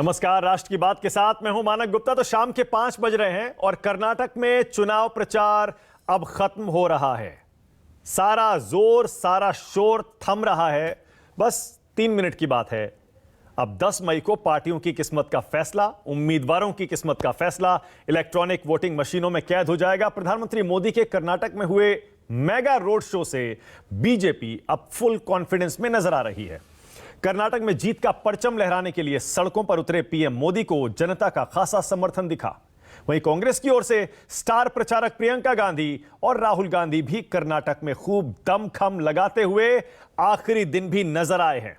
नमस्कार, राष्ट्र की बात के साथ मैं हूं मानक गुप्ता। तो शाम के 5 बज रहे हैं और कर्नाटक में चुनाव प्रचार अब खत्म हो रहा है। सारा जोर, सारा शोर थम रहा है। बस 3 मिनट की बात है। अब 10 मई को पार्टियों की किस्मत का फैसला, उम्मीदवारों की किस्मत का फैसला इलेक्ट्रॉनिक वोटिंग मशीनों में कैद हो जाएगा। प्रधानमंत्री मोदी के कर्नाटक में हुए मेगा रोड शो से बीजेपी अब फुल कॉन्फिडेंस में नजर आ रही है। कर्नाटक में जीत का परचम लहराने के लिए सड़कों पर उतरे पीएम मोदी को जनता का खासा समर्थन दिखा। वहीं कांग्रेस की ओर से स्टार प्रचारक प्रियंका गांधी और राहुल गांधी भी कर्नाटक में खूब दमखम लगाते हुए आखिरी दिन भी नजर आए हैं।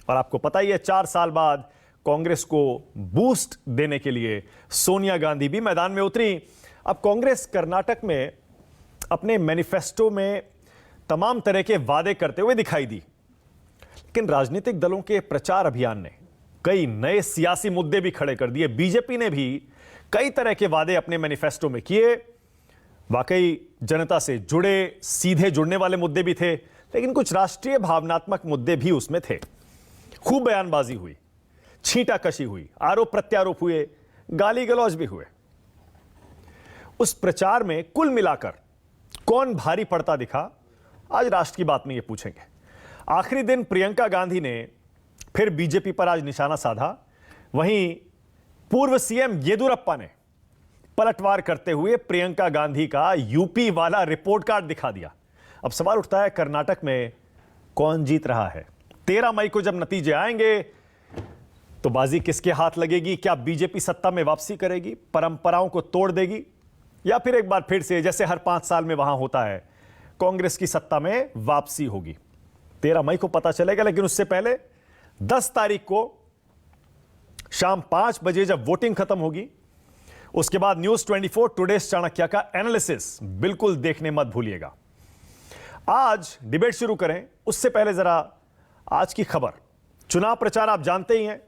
और आपको पता ही है, 4 साल बाद कांग्रेस को बूस्ट देने के लिए सोनिया गांधी भी मैदान में उतरी। अब कांग्रेस कर्नाटक में अपने मैनिफेस्टो में तमाम तरह के वादे करते हुए दिखाई दी, लेकिन राजनीतिक दलों के प्रचार अभियान ने कई नए सियासी मुद्दे भी खड़े कर दिए। बीजेपी ने भी कई तरह के वादे अपने मैनिफेस्टो में किए। वाकई जनता से जुड़े, सीधे जुड़ने वाले मुद्दे भी थे, लेकिन कुछ राष्ट्रीय भावनात्मक मुद्दे भी उसमें थे। खूब बयानबाजी हुई, छींटाकशी हुई, आरोप प्रत्यारोप हुए, गाली गलौज भी हुए। उस प्रचार में कुल मिलाकर कौन भारी पड़ता दिखा, आज राष्ट्र की बात में यह पूछेंगे। आखिरी दिन प्रियंका गांधी ने फिर बीजेपी पर आज निशाना साधा। वहीं पूर्व सीएम येदियुरप्पा ने पलटवार करते हुए प्रियंका गांधी का यूपी वाला रिपोर्ट कार्ड दिखा दिया। अब सवाल उठता है, कर्नाटक में कौन जीत रहा है? 13 मई को जब नतीजे आएंगे तो बाजी किसके हाथ लगेगी? क्या बीजेपी सत्ता में वापसी करेगी, परंपराओं को तोड़ देगी, या फिर एक बार फिर से जैसे हर 5 साल में वहां होता है, कांग्रेस की सत्ता में वापसी होगी? 13 मई को पता चलेगा। लेकिन उससे पहले 10 तारीख को शाम 5 बजे जब वोटिंग खत्म होगी, उसके बाद न्यूज 24 टुडेस चाणक्य का एनालिसिस बिल्कुल देखने मत भूलिएगा। आज डिबेट शुरू करें उससे पहले जरा आज की खबर। चुनाव प्रचार आप जानते ही हैं,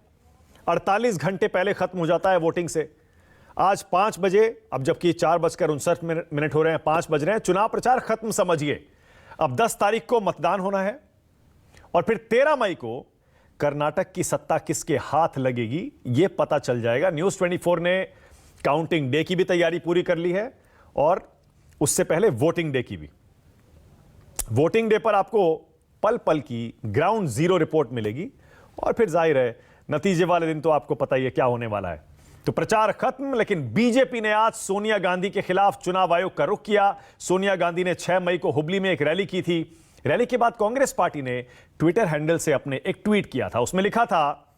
48 घंटे पहले खत्म हो जाता है वोटिंग से। आज 5 बजे, अब जबकि 4:59 हो रहे हैं, 5 बज रहे हैं, चुनाव प्रचार खत्म समझिए। अब 10 तारीख को मतदान होना है और फिर 13 मई को कर्नाटक की सत्ता किसके हाथ लगेगी यह पता चल जाएगा। न्यूज 24 ने काउंटिंग डे की भी तैयारी पूरी कर ली है और उससे पहले वोटिंग डे की भी। वोटिंग डे पर आपको पल पल की ग्राउंड जीरो रिपोर्ट मिलेगी और फिर जाहिर है नतीजे वाले दिन तो आपको पता ही है क्या होने वाला है। तो प्रचार खत्म, लेकिन बीजेपी ने आज सोनिया गांधी के खिलाफ चुनाव आयोग का रुख किया। सोनिया गांधी ने 6 मई को हुबली में एक रैली की थी। रैली के बाद कांग्रेस पार्टी ने ट्विटर हैंडल से अपने एक ट्वीट किया था। उसमें लिखा था,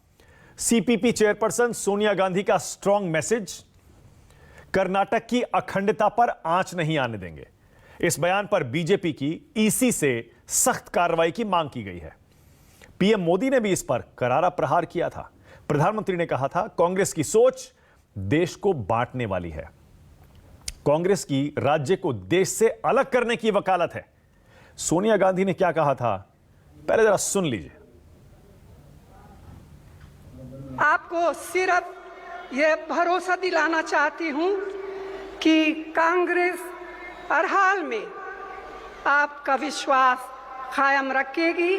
सीपीपी चेयरपर्सन सोनिया गांधी का स्ट्रांग मैसेज, कर्नाटक की अखंडता पर आंच नहीं आने देंगे। इस बयान पर बीजेपी की ईसी से सख्त कार्रवाई की मांग की गई है। पीएम मोदी ने भी इस पर करारा प्रहार किया था। प्रधानमंत्री ने कहा था, कांग्रेस की सोच देश को बांटने वाली है। कांग्रेस की राज्य को देश से अलग करने की वकालत है। सोनिया गांधी ने क्या कहा था, पहले जरा सुन लीजिए। आपको सिर्फ यह भरोसा दिलाना चाहती हूं कि कांग्रेस हर हाल में आपका विश्वास कायम रखेगी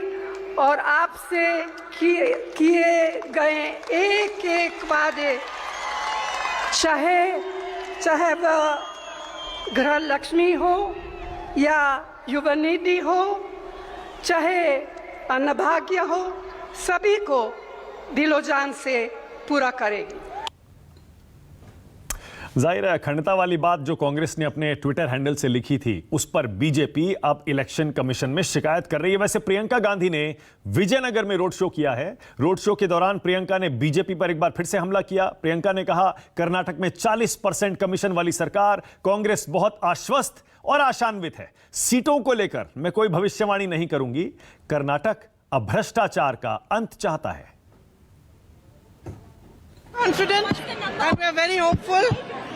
और आपसे किए गए एक एक वादे, चाहे वह गृह लक्ष्मी हो या युवा निधि हो, चाहे अन्नभाग्य हो, सभी को दिलो जान से पूरा करेगी। जाहिर है अखंडता वाली बात जो कांग्रेस ने अपने ट्विटर हैंडल से लिखी थी, उस पर बीजेपी अब इलेक्शन कमीशन में शिकायत कर रही है। वैसे प्रियंका गांधी ने विजयनगर में रोड शो किया है। रोड शो के दौरान प्रियंका ने बीजेपी पर एक बार फिर से हमला किया। प्रियंका ने कहा, कर्नाटक में 40% कमीशन वाली सरकार, कांग्रेस बहुत आश्वस्त और आशान्वित है। सीटों को लेकर मैं कोई भविष्यवाणी नहीं करूंगी। कर्नाटक अब भ्रष्टाचार का अंत चाहता है। Confident and we are very hopeful.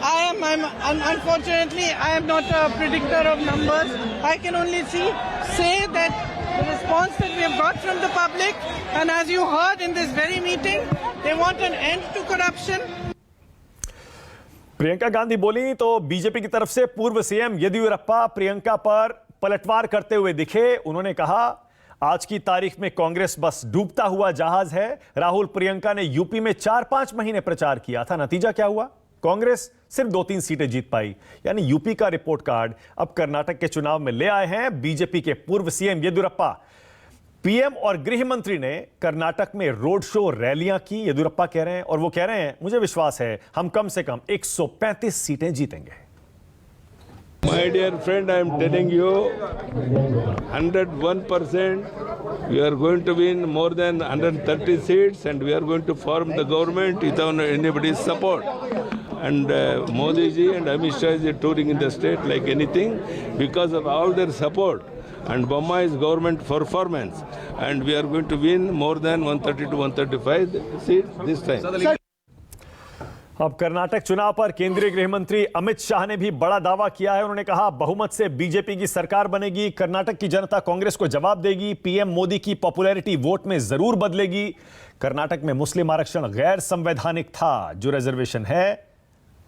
Unfortunately, I am not a predictor of numbers. I can only say that the response that we have got from the public, and as you heard in this very meeting, they want an end to corruption. Priyanka Gandhi बोली तो BJP की तरफ से पूर्व CM Yediyurappa Priyanka पर पलटवार करते हुए दिखे। उन्होंने कहा, आज की तारीख में कांग्रेस बस डूबता हुआ जहाज है। राहुल प्रियंका ने यूपी में 4-5 महीने प्रचार किया था, नतीजा क्या हुआ? कांग्रेस सिर्फ 2-3 सीटें जीत पाई। यानी यूपी का रिपोर्ट कार्ड अब कर्नाटक के चुनाव में ले आए हैं बीजेपी के पूर्व सीएम येदियुरप्पा। पीएम और गृह मंत्री ने कर्नाटक में रोड शो, रैलियां की। येदियुरप्पा कह रहे हैं, और वो कह रहे हैं, मुझे विश्वास है हम कम से कम 135 सीटें जीतेंगे। My dear friend, I am telling you, 101%, we are going to win more than 130 seats, and we are going to form the government without anybody's support. And Modi ji and Amit Shah is touring in the state like anything because of all their support and Bommai's government performance. And we are going to win more than 130 to 135 seats this time. अब कर्नाटक चुनाव पर केंद्रीय गृह मंत्री अमित शाह ने भी बड़ा दावा किया है। उन्होंने कहा बहुमत से बीजेपी की सरकार बनेगी, कर्नाटक की जनता कांग्रेस को जवाब देगी, पीएम मोदी की पॉपुलैरिटी वोट में जरूर बदलेगी। कर्नाटक में मुस्लिम आरक्षण गैर संवैधानिक था, जो रिजर्वेशन है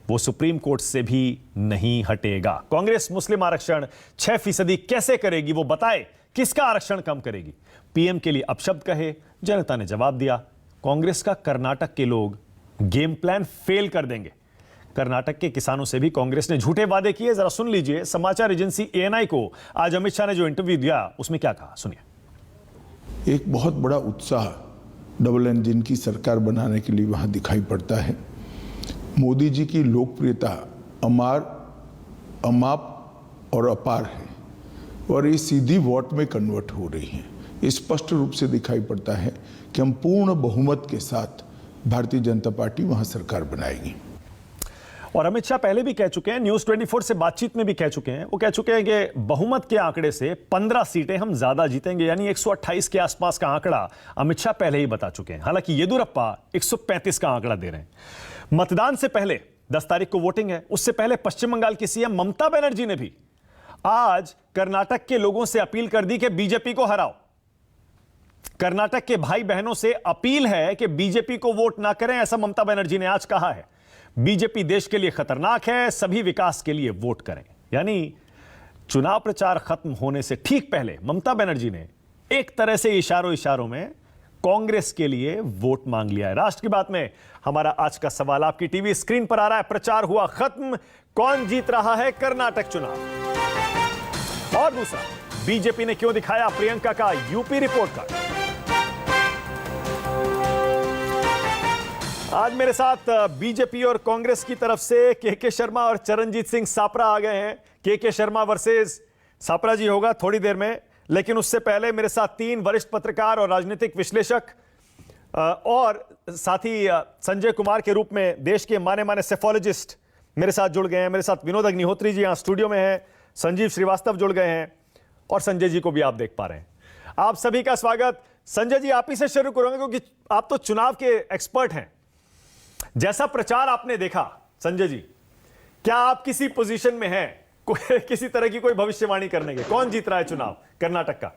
वो सुप्रीम कोर्ट से भी नहीं हटेगा। कांग्रेस मुस्लिम आरक्षण 6% कैसे करेगी वो बताए, किसका आरक्षण कम करेगी? पीएम के लिए अपशब्द कहे, जनता ने जवाब दिया, कांग्रेस का कर्नाटक के लोग गेम प्लान फेल कर देंगे। कर्नाटक के किसानों से भी कांग्रेस ने झूठे वादे किए। जरा सुन लीजिए समाचार एजेंसी एएनआई को आज अमित शाह ने जो इंटरव्यू दिया उसमें क्या कहा, सुनिए। एक बहुत बड़ा उत्साह डबल इंजन की सरकार बनाने के लिए वहां दिखाई पड़ता है। मोदी जी की लोकप्रियता अमाप और अपार है और ये सीधी वोट में कन्वर्ट हो रही है। स्पष्ट रूप से दिखाई पड़ता है कि हम पूर्ण बहुमत के साथ भारतीय जनता पार्टी वहां सरकार बनाएगी। और अमित शाह पहले भी कह चुके हैं, न्यूज 24 से बातचीत में भी कह चुके हैं, वो कह चुके हैं कि बहुमत के आंकड़े से 15 सीटें हम ज्यादा जीतेंगे। यानी 128 के आसपास का आंकड़ा अमित शाह पहले ही बता चुके हैं। हालांकि येदियुरप्पा 135 का आंकड़ा दे रहे हैं। मतदान से पहले 10 तारीख को वोटिंग है। उससे पहले पश्चिम बंगाल की सीएम ममता बनर्जी ने भी आज कर्नाटक के लोगों से अपील कर दी कि बीजेपी को हराओ। कर्नाटक के भाई बहनों से अपील है कि बीजेपी को वोट ना करें, ऐसा ममता बनर्जी ने आज कहा है। बीजेपी देश के लिए खतरनाक है, सभी विकास के लिए वोट करें। यानी चुनाव प्रचार खत्म होने से ठीक पहले ममता बनर्जी ने एक तरह से इशारों में कांग्रेस के लिए वोट मांग लिया है। राष्ट्र की बात में हमारा आज का सवाल आपकी टीवी स्क्रीन पर आ रहा है। प्रचार हुआ खत्म, कौन जीत रहा है कर्नाटक चुनाव? और दूसरा, बीजेपी ने क्यों दिखाया प्रियंका का यूपी रिपोर्ट कार्ड? आज मेरे साथ बीजेपी और कांग्रेस की तरफ से के शर्मा और चरणजीत सिंह सापरा आ गए हैं। के शर्मा वर्सेस सापरा जी होगा थोड़ी देर में, लेकिन उससे पहले मेरे साथ 3 वरिष्ठ पत्रकार और राजनीतिक विश्लेषक और साथ ही संजय कुमार के रूप में देश के माने सेफोलॉजिस्ट मेरे साथ जुड़ गए हैं। मेरे साथ विनोद अग्निहोत्री जी यहां स्टूडियो में हैं, संजीव श्रीवास्तव जुड़ गए हैं और संजय जी को भी आप देख पा रहे हैं। आप सभी का स्वागत। संजय जी, आप ही से शुरू करूंगा क्योंकि आप तो चुनाव के एक्सपर्ट हैं। जैसा प्रचार आपने देखा, संजय जी, क्या आप किसी पोजीशन में हैं किसी तरह की कोई भविष्यवाणी करने के? कौन जीत रहा है चुनाव कर्नाटक का?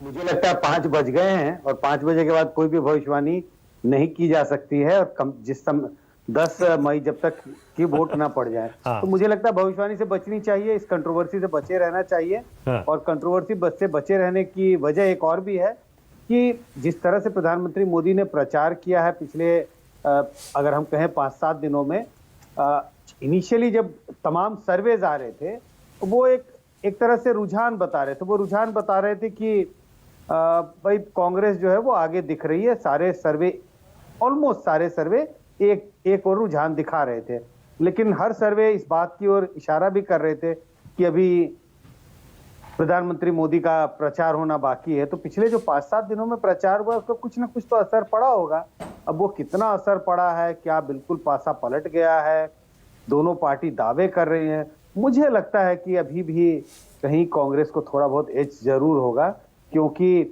मुझे लगता है 5 बज गए हैं और 5 बजे के बाद कोई भी भविष्यवाणी नहीं की जा सकती है। और जिस समय 10 मई जब तक की वोट ना पड़ जाए तो मुझे लगता है भविष्यवाणी से बचनी चाहिए, इस कंट्रोवर्सी से बचे रहना चाहिए। और कंट्रोवर्सी से बचे रहने की वजह एक और भी है कि जिस तरह से प्रधानमंत्री मोदी ने प्रचार किया है पिछले अगर हम कहें 5-7 दिनों में, इनिशियली जब तमाम सर्वेज आ रहे थे वो एक तरह से रुझान बता रहे थे। वो रुझान बता रहे थे कि भाई कांग्रेस जो है वो आगे दिख रही है। सारे सर्वे, ऑलमोस्ट सारे सर्वे एक और रुझान दिखा रहे थे, लेकिन हर सर्वे इस बात की ओर इशारा भी कर रहे थे कि अभी प्रधानमंत्री मोदी का प्रचार होना बाकी है। तो पिछले जो 5-7 दिनों में प्रचार हुआ उसका कुछ ना कुछ तो असर पड़ा होगा। अब वो कितना असर पड़ा है, क्या बिल्कुल पासा पलट गया है, दोनों पार्टी दावे कर रही हैं, मुझे लगता है कि अभी भी कहीं कांग्रेस को थोड़ा बहुत एज जरूर होगा, क्योंकि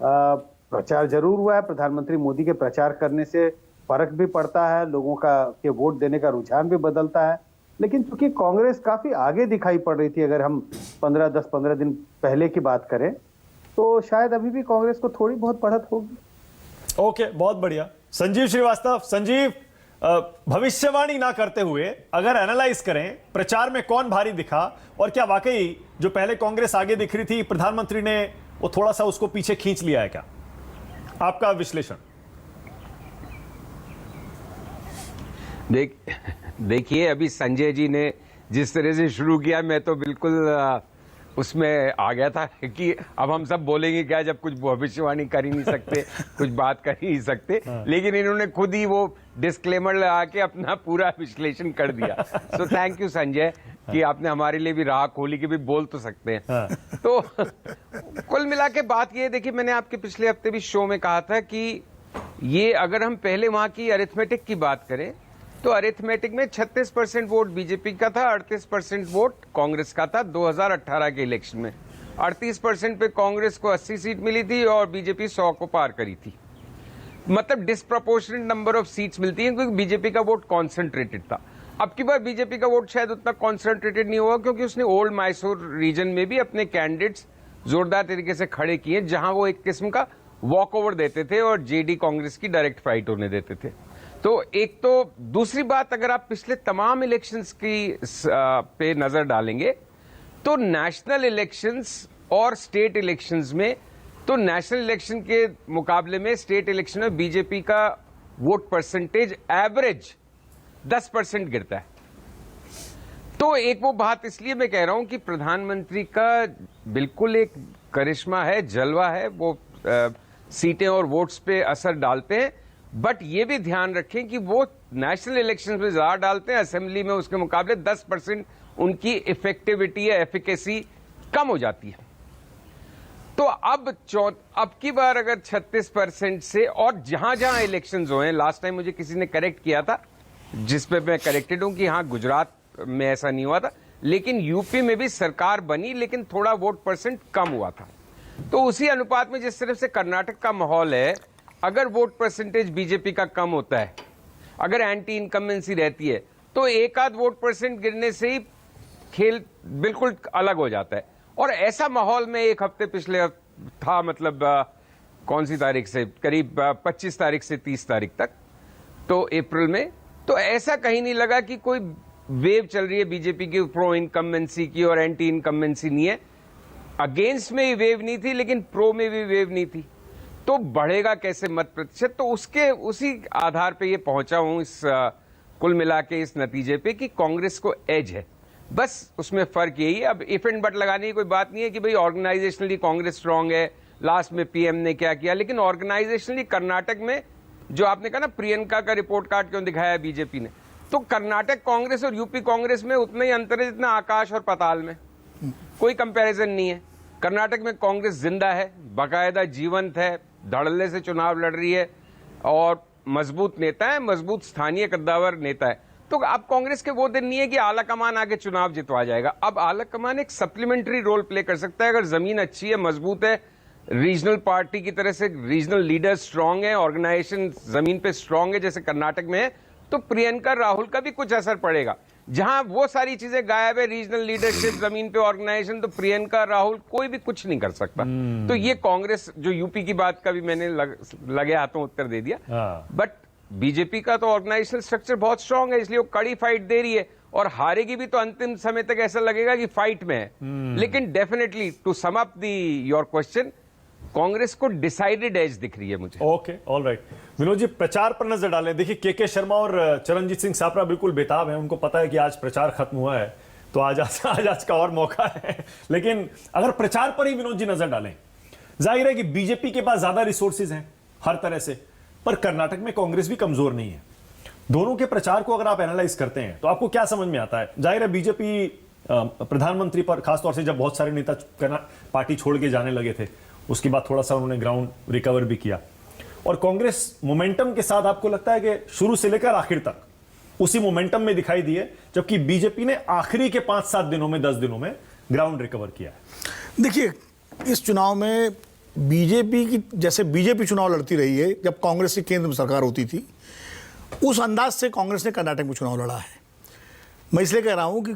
प्रचार जरूर हुआ है। प्रधानमंत्री मोदी के प्रचार करने से फर्क भी पड़ता है, लोगों के वोट देने का रुझान भी बदलता है। लेकिन चूंकि कांग्रेस काफी आगे दिखाई पड़ रही थी, अगर हम 10-15 दिन पहले की बात करें, तो शायद अभी भी कांग्रेस को थोड़ी बहुत बढ़त होगी। ओके, बहुत बढ़िया। संजीव श्रीवास्तव, संजीव, भविष्यवाणी ना करते हुए अगर एनालाइज करें, प्रचार में कौन भारी दिखा और क्या वाकई जो पहले कांग्रेस आगे दिख रही थी, प्रधानमंत्री ने वो थोड़ा सा उसको पीछे खींच लिया है क्या? आपका विश्लेषण। देखिए, अभी संजय जी ने जिस तरह से शुरू किया, मैं तो बिल्कुल उसमें आ गया था कि अब हम सब बोलेंगे क्या जब कुछ भविष्यवाणी कर ही नहीं सकते, कुछ बात कर ही नहीं सकते। लेकिन इन्होंने खुद ही वो डिस्क्लेमर लगा के अपना पूरा विश्लेषण कर दिया। सो थैंक यू संजय कि आपने हमारे लिए भी राह खोली कि भी बोल तो सकते हैं। तो कुल मिला के बात ये, देखिए मैंने आपके पिछले हफ्ते भी शो में कहा था कि ये अगर हम पहले वहां की अरिथमेटिक की बात करें तो अरिथमेटिक में 36% वोट बीजेपी का था, 38% वोट कांग्रेस का था 2018 के इलेक्शन में। 38% पे कांग्रेस को 80 सीट मिली थी और बीजेपी 100 को पार करी थी। मतलब डिस्प्रोपोर्शनेट नंबर ऑफ सीट्स मिलती हैं क्योंकि बीजेपी का वोट कॉन्सेंट्रेटेड था। अब की बार बीजेपी का वोट शायद उतना कॉन्सेंट्रेटेड नहीं हुआ क्योंकि उसने ओल्ड मैसूर रीजन में भी अपने कैंडिडेट्स जोरदार तरीके से खड़े किए, जहां वो एक किस्म का वॉक ओवर देते थे और जेडी कांग्रेस की डायरेक्ट फाइट होने देते थे। तो एक तो दूसरी बात, अगर आप पिछले तमाम इलेक्शंस की पे नजर डालेंगे तो नेशनल इलेक्शंस और स्टेट इलेक्शंस में, तो नेशनल इलेक्शन के मुकाबले में स्टेट इलेक्शन में बीजेपी का वोट परसेंटेज एवरेज 10% गिरता है। तो एक वो बात इसलिए मैं कह रहा हूं कि प्रधानमंत्री का बिल्कुल एक करिश्मा है, जलवा है, वो सीटें और वोट्स पे असर डालते हैं। बट ये भी ध्यान रखें कि वो नेशनल इलेक्शंस में ज्यादा डालते हैं, असेंबली में उसके मुकाबले 10% उनकी इफेक्टिविटी या एफिकेसी कम हो जाती है। तो अब की बार अगर 36% से, और जहां जहां इलेक्शंस हुए हैं, लास्ट टाइम मुझे किसी ने करेक्ट किया था जिस पे मैं करेक्टेड हूं कि हाँ गुजरात में ऐसा नहीं हुआ था, लेकिन यूपी में भी सरकार बनी लेकिन थोड़ा वोट परसेंट कम हुआ था। तो उसी अनुपात में जिस तरह से कर्नाटक का माहौल है, अगर वोट परसेंटेज बीजेपी का कम होता है, अगर एंटी इनकम्बेंसी रहती है, तो एक आध वोट परसेंट गिरने से ही खेल बिल्कुल अलग हो जाता है। और ऐसा माहौल में एक हफ्ते पिछले था, मतलब कौन सी तारीख से, करीब 25 तारीख से 30 तारीख तक, तो अप्रैल में, तो ऐसा कहीं नहीं लगा कि कोई वेव चल रही है बीजेपी की प्रो इनकम्बेंसी की और एंटी इनकम्बेंसी नहीं है। अगेंस्ट में ही वेव नहीं थी लेकिन प्रो में भी वेव नहीं थी। तो बढ़ेगा कैसे मत प्रतिशत, तो उसी आधार पे ये पहुंचा हूं इस कुल मिला के इस नतीजे पे कि कांग्रेस को एज है। बस उसमें फर्क यही है। अब इफ एंड बट लगाने की कोई बात नहीं है कि भाई ऑर्गेनाइजेशनली कांग्रेस स्ट्रांग है, लास्ट में पीएम ने क्या किया, लेकिन ऑर्गेनाइजेशनली कर्नाटक में जो आपने कहा ना प्रियंका का रिपोर्ट कार्ड क्यों दिखाया बीजेपी ने, तो कर्नाटक कांग्रेस और यूपी कांग्रेस में उतना ही अंतर है जितना आकाश और पाताल में, कोई कंपैरिजन नहीं है। कर्नाटक में कांग्रेस जिंदा है, बाकायदा जीवंत है, धड़ल्ले से चुनाव लड़ रही है और मजबूत नेता है, मजबूत स्थानीय कद्दावर नेता है। तो अब कांग्रेस के वो दिन नहीं है कि आला कमान आके चुनाव जितवा जाएगा। अब आला कमान एक सप्लीमेंट्री रोल प्ले कर सकता है अगर जमीन अच्छी है, मजबूत है, रीजनल पार्टी की तरह से रीजनल लीडर स्ट्रांग है, ऑर्गेनाइजेशन जमीन पे स्ट्रांग है जैसे कर्नाटक में है, तो प्रियंका राहुल का भी कुछ असर पड़ेगा। जहां वो सारी चीजें गायब है, रीजनल लीडरशिप, जमीन पे ऑर्गेनाइजेशन, तो प्रियंका राहुल कोई भी कुछ नहीं कर सकता। तो ये कांग्रेस, जो यूपी की बात का भी मैंने लगे हाथों उत्तर दे दिया, बट बीजेपी का तो ऑर्गेनाइजेशनल स्ट्रक्चर बहुत स्ट्रांग है, इसलिए वो कड़ी फाइट दे रही है और हारेगी भी तो अंतिम समय तक ऐसा लगेगा कि फाइट में है। लेकिन definitely to sum up your question, Congress को डिसाइडेड एज दिख रही है मुझे। Okay, all right. Vinod ji, प्रचार पर नजर डालें। देखिए, के शर्मा और चरणजीत सिंह सापरा बिल्कुल बेताब हैं, उनको पता है कि आज प्रचार खत्म हुआ है तो आज का और मौका है। लेकिन अगर प्रचार पर ही विनोद जी नजर डालें, जाहिर है कि बीजेपी के पास ज्यादा रिसोर्सेज हैं हर तरह से, पर कर्नाटक में कांग्रेस भी कमजोर नहीं है। दोनों के प्रचार को अगर आप एनालाइज करते हैं तो आपको क्या समझ में आता है? जाहिर है बीजेपी प्रधानमंत्री पर, खासतौर से जब बहुत सारे नेता पार्टी छोड़ के जाने लगे थे, उसके बाद थोड़ा सा उन्होंने ग्राउंड रिकवर भी किया, और कांग्रेस मोमेंटम के साथ आपको लगता है कि शुरू से लेकर आखिर तक उसी मोमेंटम में दिखाई दी है, जबकि बीजेपी ने आखिरी के 5-7 दिनों में, 10 दिनों में ग्राउंड रिकवर किया है। देखिए, इस चुनाव में बीजेपी की, जैसे बीजेपी चुनाव लड़ती रही है जब कांग्रेस की केंद्र में सरकार होती थी, उस अंदाज से कांग्रेस ने कर्नाटक में चुनाव लड़ा है। मैं इसलिए कह रहा हूं कि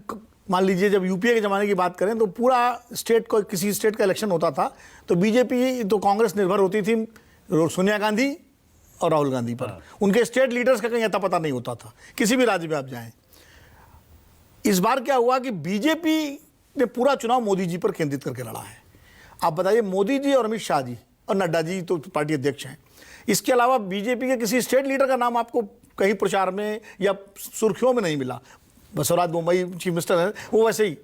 मान लीजिए जब यूपीए के ज़माने की बात करें तो पूरा स्टेट को, किसी स्टेट का इलेक्शन होता था तो बीजेपी तो कांग्रेस निर्भर होती थी सोनिया गांधी और राहुल गांधी पर। उनके स्टेट लीडर्स का कहीं अता पता नहीं होता था, किसी भी राज्य में आप जाएं। इस बार क्या हुआ कि बीजेपी ने पूरा चुनाव मोदी जी पर केंद्रित करके लड़ा है। आप बताइए, मोदी जी और अमित शाह जी और नड्डा जी तो पार्टी अध्यक्ष हैं, इसके अलावा बीजेपी के किसी स्टेट लीडर का नाम आपको कहीं प्रचार में या सुर्खियों में नहीं मिला। बसवराज बोम्मई चीफ मिनिस्टर है, वो वैसे ही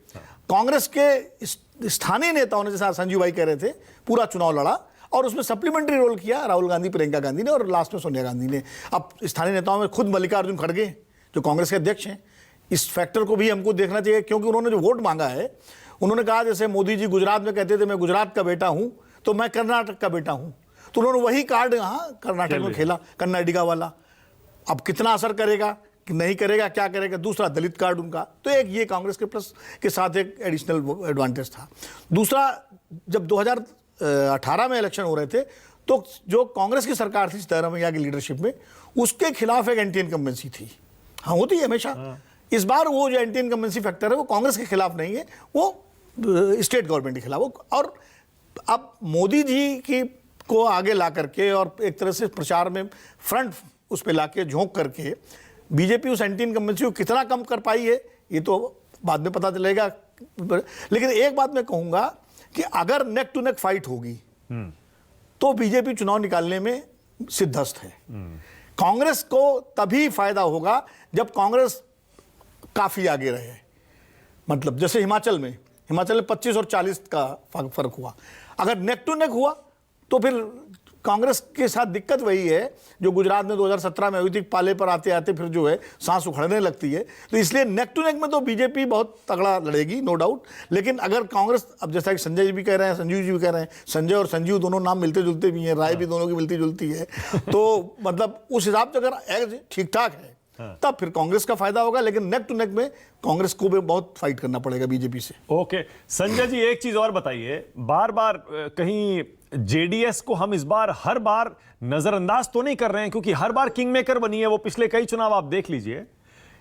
कांग्रेस के स्थानीय नेताओं ने, जैसा संजीव भाई कह रहे थे, पूरा चुनाव लड़ा और उसमें सप्लीमेंट्री रोल किया राहुल गांधी, प्रियंका गांधी ने और लास्ट में सोनिया गांधी ने। अब स्थानीय नेताओं में खुद मल्लिकार्जुन खड़गे जो कांग्रेस के अध्यक्ष हैं, इस फैक्टर को भी हमको देखना चाहिए, क्योंकि उन्होंने जो वोट मांगा है, उन्होंने कहा जैसे मोदी जी गुजरात में कहते थे मैं गुजरात का बेटा हूं, तो मैं कर्नाटक का बेटा हूं, तो उन्होंने वही कार्ड यहाँ कर्नाटक में खेला, कर्नाटका वाला। अब कितना असर करेगा कि नहीं करेगा, क्या करेगा। दूसरा दलित कार्ड उनका, तो एक ये कांग्रेस के प्लस के साथ एक एडिशनल एडवांटेज था। दूसरा, जब 2018 में इलेक्शन हो रहे थे तो जो कांग्रेस की सरकार थी सिद्धरामैया की लीडरशिप में, उसके खिलाफ एक एंटी इनकम्बेंसी थी। हाँ, होती है हमेशा। इस बार वो जो एंटी इनकम्बेंसी फैक्टर है वो कांग्रेस के खिलाफ नहीं है, वो स्टेट गवर्नमेंट के खिलाफ। और अब मोदी जी की को आगे ला करके और एक तरह से प्रचार में फ्रंट उस पर ला के झोंक करके बीजेपी उस एंटी इनकम्बेंसी को कितना कम कर पाई है ये तो बाद में पता चलेगा। लेकिन एक बात मैं कहूँगा कि अगर नेक टू नेक फाइट होगी तो बीजेपी चुनाव निकालने में सिद्धस्त है। कांग्रेस को तभी फायदा होगा जब कांग्रेस काफ़ी आगे रहे। मतलब जैसे हिमाचल में 25 और 40 का फर्क हुआ। अगर नेक टू नेक हुआ तो फिर कांग्रेस के साथ दिक्कत वही है जो गुजरात में 2017 में हुई थी, पाले पर आते आते फिर जो है सांस उखड़ने लगती है। तो इसलिए नेक टू नेक में तो बीजेपी बहुत तगड़ा लड़ेगी, नो डाउट। लेकिन अगर कांग्रेस, अब जैसा कि संजय जी भी कह रहे हैं, संजीव जी भी कह रहे हैं, संजय और संजीव दोनों नाम मिलते जुलते भी हैं, राय भी दोनों की मिलती जुलती है, तो मतलब उस हिसाब से अगर ठीक ठाक है तब फिर कांग्रेस का फायदा होगा। लेकिन नेक टू नेक में कांग्रेस को भी बहुत फाइट करना पड़ेगा बीजेपी से। ओके संजय जी, एक चीज और बताइए, बार बार कहीं जेडीएस को हम इस बार हर बार नजरअंदाज तो नहीं कर रहे हैं, क्योंकि हर बार किंग मेकर बनी है वो, पिछले कई चुनाव आप देख लीजिए।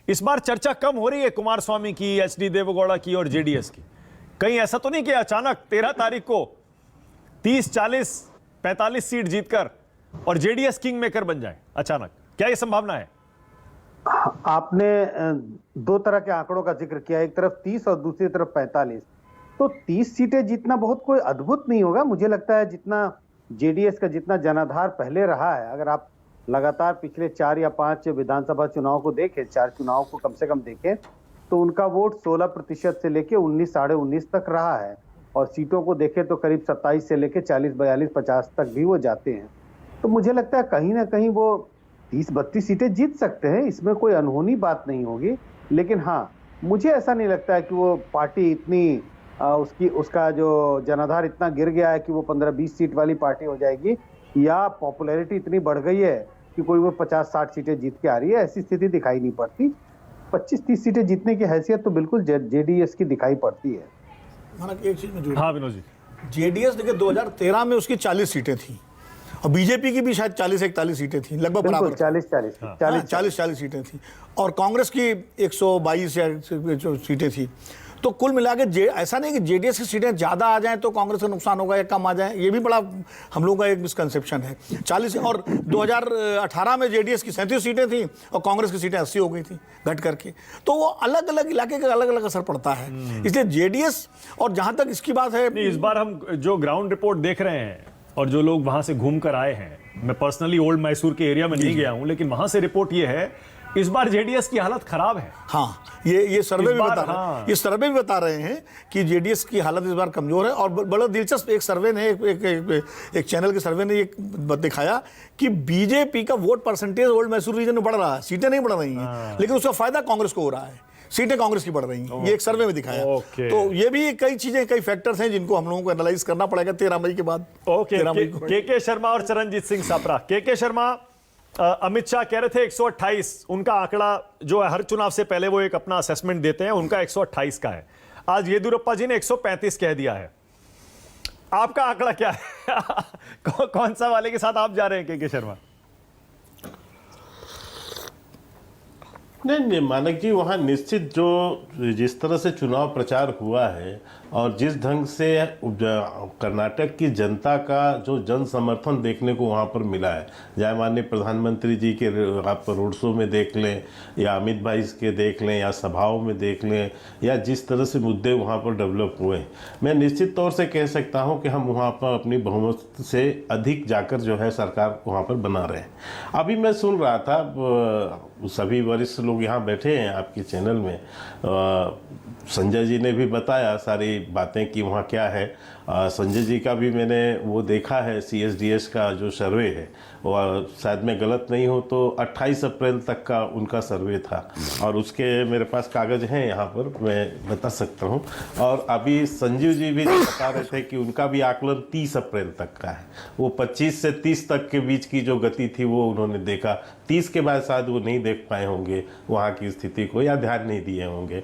इस बार चर्चा कम हो रही है कुमार स्वामी की, एचडी देवेगौड़ा की और जेडीएस की। कहीं ऐसा तो नहीं कि अचानक 13 तारीख को 30, 40, 45 सीट जीतकर और जेडीएस किंग मेकर बन जाए अचानक? क्या यह संभावना है? आपने दो तरह के आंकड़ों का जिक्र किया, एक तरफ 30 और दूसरी तरफ 45। तो 30 सीटें जीतना बहुत कोई अद्भुत नहीं होगा। मुझे लगता है जितना जेडीएस का जितना जनाधार पहले रहा है, अगर आप लगातार पिछले 4 या 5 विधानसभा चुनाव को देखें, 4 चुनाव को कम से कम देखें, तो उनका वोट 16% से लेके 19, 19.5 तक रहा है। और सीटों को देखें तो करीब 27 से लेके 40, 42, 50 तक भी वो जाते हैं। तो मुझे लगता है कहीं ना कहीं वो 30-32 सीटें जीत सकते हैं, इसमें कोई अनहोनी बात नहीं होगी। लेकिन हाँ, मुझे ऐसा नहीं लगता है कि वो पार्टी इतनी उसका जो जनाधार इतना गिर गया है कि वो 15-20 सीट वाली पार्टी हो जाएगी, या पॉपुलैरिटी इतनी बढ़ गई है कि कोई वो 50-60 सीटें जीत के आ रही है, ऐसी स्थिति दिखाई नहीं पड़ती। 25-30 सीटें जीतने की हैसियत तो बिल्कुल जेडीएस की दिखाई पड़ती है। एक चीज में हाँ विनोद जी, जेडीएस देखिए 2013 में उसकी 40 सीटें थी और बीजेपी की भी शायद 40-41 सीटें थी, लगभग बराबर 40 सीटें थी। और कांग्रेस की 122 सीटें थी। तो कुल मिला के ऐसा नहीं कि जेडीएस की सीटें ज़्यादा आ जाएं तो कांग्रेस का नुकसान होगा या कम आ जाएं, ये भी बड़ा हम लोगों का एक मिसकंसेप्शन है। 40 और 2018 में जेडीएस की 37 सीटें थी और कांग्रेस की सीटें 80 हो गई थी घट करके। तो वो अलग अलग इलाके का अलग अलग असर पड़ता है, इसलिए जेडीएस। और जहाँ तक इसकी बात है, इस बार हम जो ग्राउंड रिपोर्ट देख रहे हैं और जो लोग वहां से घूम कर आए हैं, मैं पर्सनली ओल्ड मैसूर के एरिया में नहीं गया हूं, लेकिन वहां से रिपोर्ट ये है इस बार जेडीएस की हालत खराब है। हाँ, ये सर्वे भी बता रहे हैं, ये सर्वे भी बता रहे हैं कि जेडीएस की हालत इस बार कमजोर है। और बड़ा दिलचस्प एक सर्वे ने एक चैनल के सर्वे ने ये दिखाया कि बीजेपी का vote percentage old Mysore region में बढ़ रहा है, सीटें नहीं बढ़ रही हैं, लेकिन उसका फायदा कांग्रेस को हो रहा है, सीटें कांग्रेस की बढ़ रही हैं। ये एक सर्वे में दिखाया। तो ये भी कई चीजें, कई फैक्टर्स हैं जिनको हम लोगों को एनालाइज करना पड़ेगा 13 मई के बाद। के शर्मा और चरणजीत सिंह सापरा। के शर्मा, अमित शाह कह रहे थे 128, उनका आंकड़ा जो है हर चुनाव से पहले वो एक अपना असेसमेंट देते हैं, उनका 128 का है। आज येदियुरप्पा जी ने 135 कह दिया है। आपका आंकड़ा क्या है? कौन सा वाले के साथ आप जा रहे हैं के शर्मा? नहीं मानक जी, वहाँ निश्चित जो जिस तरह से चुनाव प्रचार हुआ है और जिस ढंग से कर्नाटक की जनता का जो जन समर्थन देखने को वहाँ पर मिला है, चाहे माननीय प्रधानमंत्री जी के आप रोड शो में देख लें या अमित भाई के देख लें या सभाओं में देख लें या जिस तरह से मुद्दे वहाँ पर डेवलप हुए, मैं निश्चित तौर से कह सकता हूँ कि हम वहाँ पर अपनी बहुमत से अधिक जाकर जो है सरकार वहाँ पर बना रहे हैं। अभी मैं सुन रहा था, सभी वरिष्ठ लोग यहाँ बैठे हैं आपके चैनल में, संजय जी ने भी बताया सारी बातें कि वहाँ क्या है। संजय जी का भी मैंने वो देखा है, CSDS का जो सर्वे है, और शायद मैं गलत नहीं हूँ तो 28 अप्रैल तक का उनका सर्वे था और उसके मेरे पास कागज़ हैं यहाँ पर, मैं बता सकता हूँ। और अभी संजीव जी भी बता रहे थे कि उनका भी आकलन 30 अप्रैल तक का है। वो 25 से 30 तक के बीच की जो गति थी वो उन्होंने देखा, 30 के बाद शायद वो नहीं देख पाए होंगे वहाँ की स्थिति को, या ध्यान नहीं दिए होंगे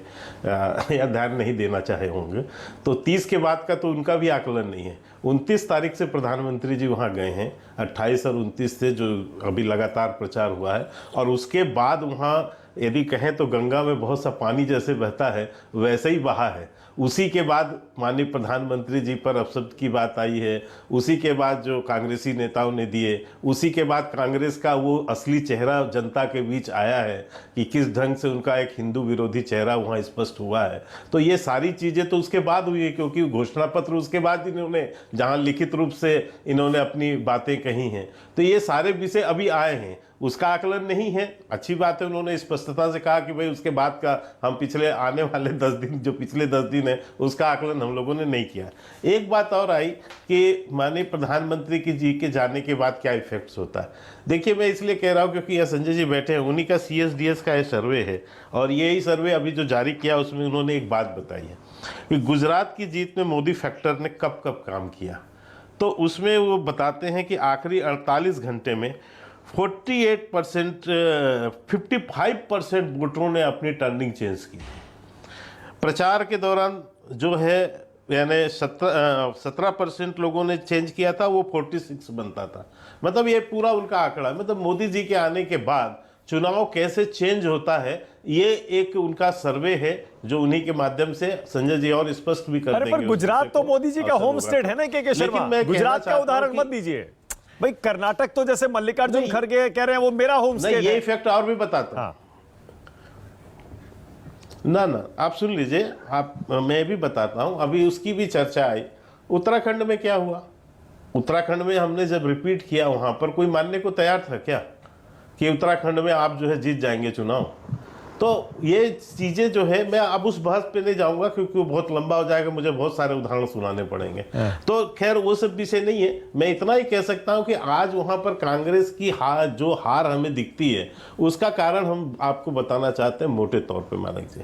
या ध्यान नहीं देना चाहे होंगे। तो 30 के बाद का तो उनका भी आकलन नहीं है। 29 तारीख से प्रधानमंत्री जी वहाँ गए हैं, 28 और 29 से जो अभी लगातार प्रचार हुआ है, और उसके बाद वहाँ यदि कहें तो गंगा में बहुत सा पानी जैसे बहता है वैसे ही बहा है। उसी के बाद माननीय प्रधानमंत्री जी पर अपशब्द की बात आई है, उसी के बाद जो कांग्रेसी नेताओं ने दिए, उसी के बाद कांग्रेस का वो असली चेहरा जनता के बीच आया है कि किस ढंग से उनका एक हिंदू विरोधी चेहरा वहाँ स्पष्ट हुआ है। तो ये सारी चीज़ें तो उसके बाद हुई है, क्योंकि घोषणा पत्र उसके बाद इन्होंने जहाँ लिखित रूप से इन्होंने अपनी बातें कही हैं, तो ये सारे विषय अभी आए हैं, उसका आकलन नहीं है। अच्छी बात है, उन्होंने स्पष्टता से कहा कि भाई उसके बाद का हम पिछले आने वाले 10 दिन, जो पिछले 10 दिन है, उसका आकलन हम लोगों ने नहीं किया। एक बात और आई कि माननीय प्रधानमंत्री की जी के जाने के बाद क्या इफेक्ट्स होता है। देखिए, मैं इसलिए कह रहा हूँ क्योंकि यह संजय जी बैठे हैं, उन्हीं का CSDS का ये सर्वे है, और यही सर्वे अभी जो जारी किया उसमें उन्होंने एक बात बताई है कि गुजरात की जीत में मोदी फैक्टर ने कब कब काम किया। तो उसमें वो बताते हैं कि आखिरी 48 घंटे में 48%, 55% वोटरों ने अपनी टर्निंग चेंज की। प्रचार के दौरान जो है यानी 17% लोगों ने चेंज किया था, वो 46 बनता था। मतलब ये पूरा उनका आंकड़ा, मतलब मोदी जी के आने के बाद चुनाव कैसे चेंज होता है, ये एक उनका सर्वे है जो उन्हीं के माध्यम से संजय जी और स्पष्ट भी कर देंगे। पर गुजरात तो मोदी जी का होम स्टेट है ना, के शर्मा, गुजरात का उदाहरण मत दीजिए भाई। कर्नाटक तो जैसे मल्लिकार्जुन खड़गे कह रहे हैं वो मेरा होम स्टेट है। ये इफेक्ट और भी बताता हूं। ना आप सुन लीजिए, मैं भी बताता हूं। अभी उसकी भी चर्चा आई, उत्तराखंड में क्या हुआ। उत्तराखंड में हमने जब रिपीट किया, वहां पर कोई मानने को तैयार था क्या कि उत्तराखंड में आप जो है जीत जाएंगे चुनाव। तो ये चीज़ें जो है, मैं अब उस बहस पे नहीं जाऊंगा क्योंकि वो बहुत लंबा हो जाएगा, मुझे बहुत सारे उदाहरण सुनाने पड़ेंगे। तो खैर वो सब विषय नहीं है। मैं इतना ही कह सकता हूं कि आज वहां पर कांग्रेस की जो हार हमें दिखती है, उसका कारण हम आपको बताना चाहते हैं मोटे तौर पे। मानक जी,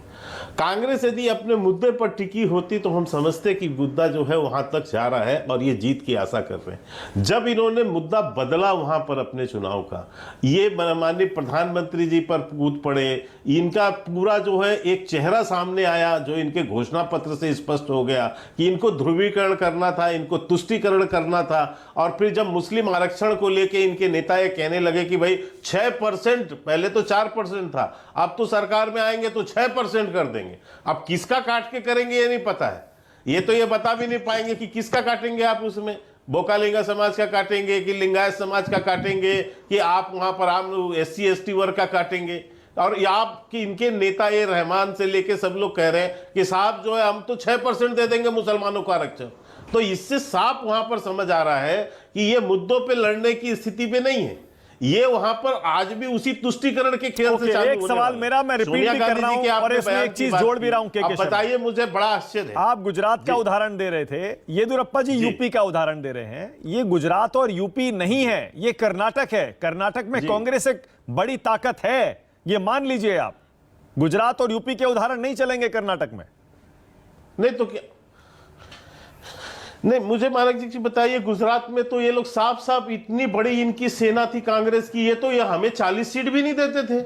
कांग्रेस यदि अपने मुद्दे पर टिकी होती तो हम समझते कि मुद्दा जो है वहां तक जा रहा है और ये जीत की आशा कर रहे हैं। जब इन्होंने मुद्दा बदला वहां पर अपने चुनाव का, ये माननीय प्रधानमंत्री जी पर कूद पड़े, इनका पूरा जो है एक चेहरा सामने आया जो इनके घोषणा पत्र से स्पष्ट हो गया कि इनको ध्रुवीकरण करना था, इनको तुष्टीकरण करना था। और फिर जब मुस्लिम आरक्षण को लेके इनके नेता ये कहने लगे कि भाई 6%, पहले तो 4% था, अब तो सरकार में आएंगे तो 6% कर देंगे। अब किसका काट के करेंगे ये नहीं पता है। ये तो ये बता भी नहीं पाएंगे कि किसका काटेंगे आप उसमें, बोकालिंगा समाज का काटेंगे कि लिंगायत समाज का काटेंगे कि आप वहां पर आम SC ST वर्ग का काटेंगे। और आपकी इनके नेता ये रहमान से लेके सब लोग कह रहे हैं कि साहब जो है हम तो 6% दे देंगे मुसलमानों का आरक्षण। तो इससे साफ वहां पर समझ आ रहा है कि ये मुद्दों पे लड़ने की स्थिति पे नहीं है, ये वहां पर आज भी उसी तुष्टीकरण के खेल से चालू। एक सवाल मेरा, मैं रिपीट भी कर रहा हूं और इसमें एक चीज जोड़ भी रहा हूं। के बताइए, मुझे बड़ा आश्चर्य है। आप गुजरात का उदाहरण दे रहे थे, येदियुरप्पा जी यूपी का उदाहरण दे रहे हैं। ये गुजरात और यूपी नहीं है, ये कर्नाटक है। कर्नाटक में कांग्रेस एक बड़ी ताकत है, ये मान लीजिए आप। गुजरात और यूपी के उदाहरण नहीं चलेंगे कर्नाटक में। नहीं तो क्या, नहीं मुझे मानक जी बताइए, गुजरात में तो ये लोग साफ साफ, इतनी बड़ी इनकी सेना थी कांग्रेस की, ये तो ये हमें 40 सीट भी नहीं देते थे।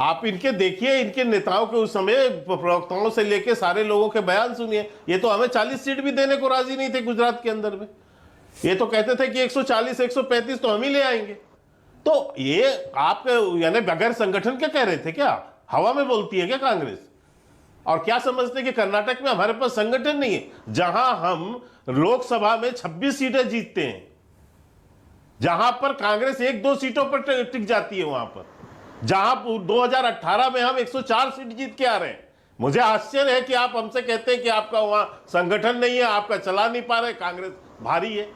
आप इनके देखिए, इनके नेताओं के उस समय प्रवक्ताओं से लेके सारे लोगों के बयान सुनिए, ये तो हमें 40 सीट भी देने को राजी नहीं थे गुजरात के अंदर में। ये तो कहते थे कि 140 135 तो हम ही ले आएंगे। तो ये आप यानी बगैर संगठन के कह रहे थे क्या? हवा में बोलती है क्या कांग्रेस? और क्या समझते हैं कि कर्नाटक में हमारे पास संगठन नहीं है? जहां हम लोकसभा में 26 सीटें जीतते हैं, जहां पर कांग्रेस 1-2 सीटों पर टिक जाती है, वहां पर जहां 2018 में हम 104 सीट जीत के आ रहे हैं। मुझे आश्चर्य है कि आप हमसे कहते हैं कि आपका वहां संगठन नहीं है, आपका चला नहीं पा रहे, कांग्रेस भारी है।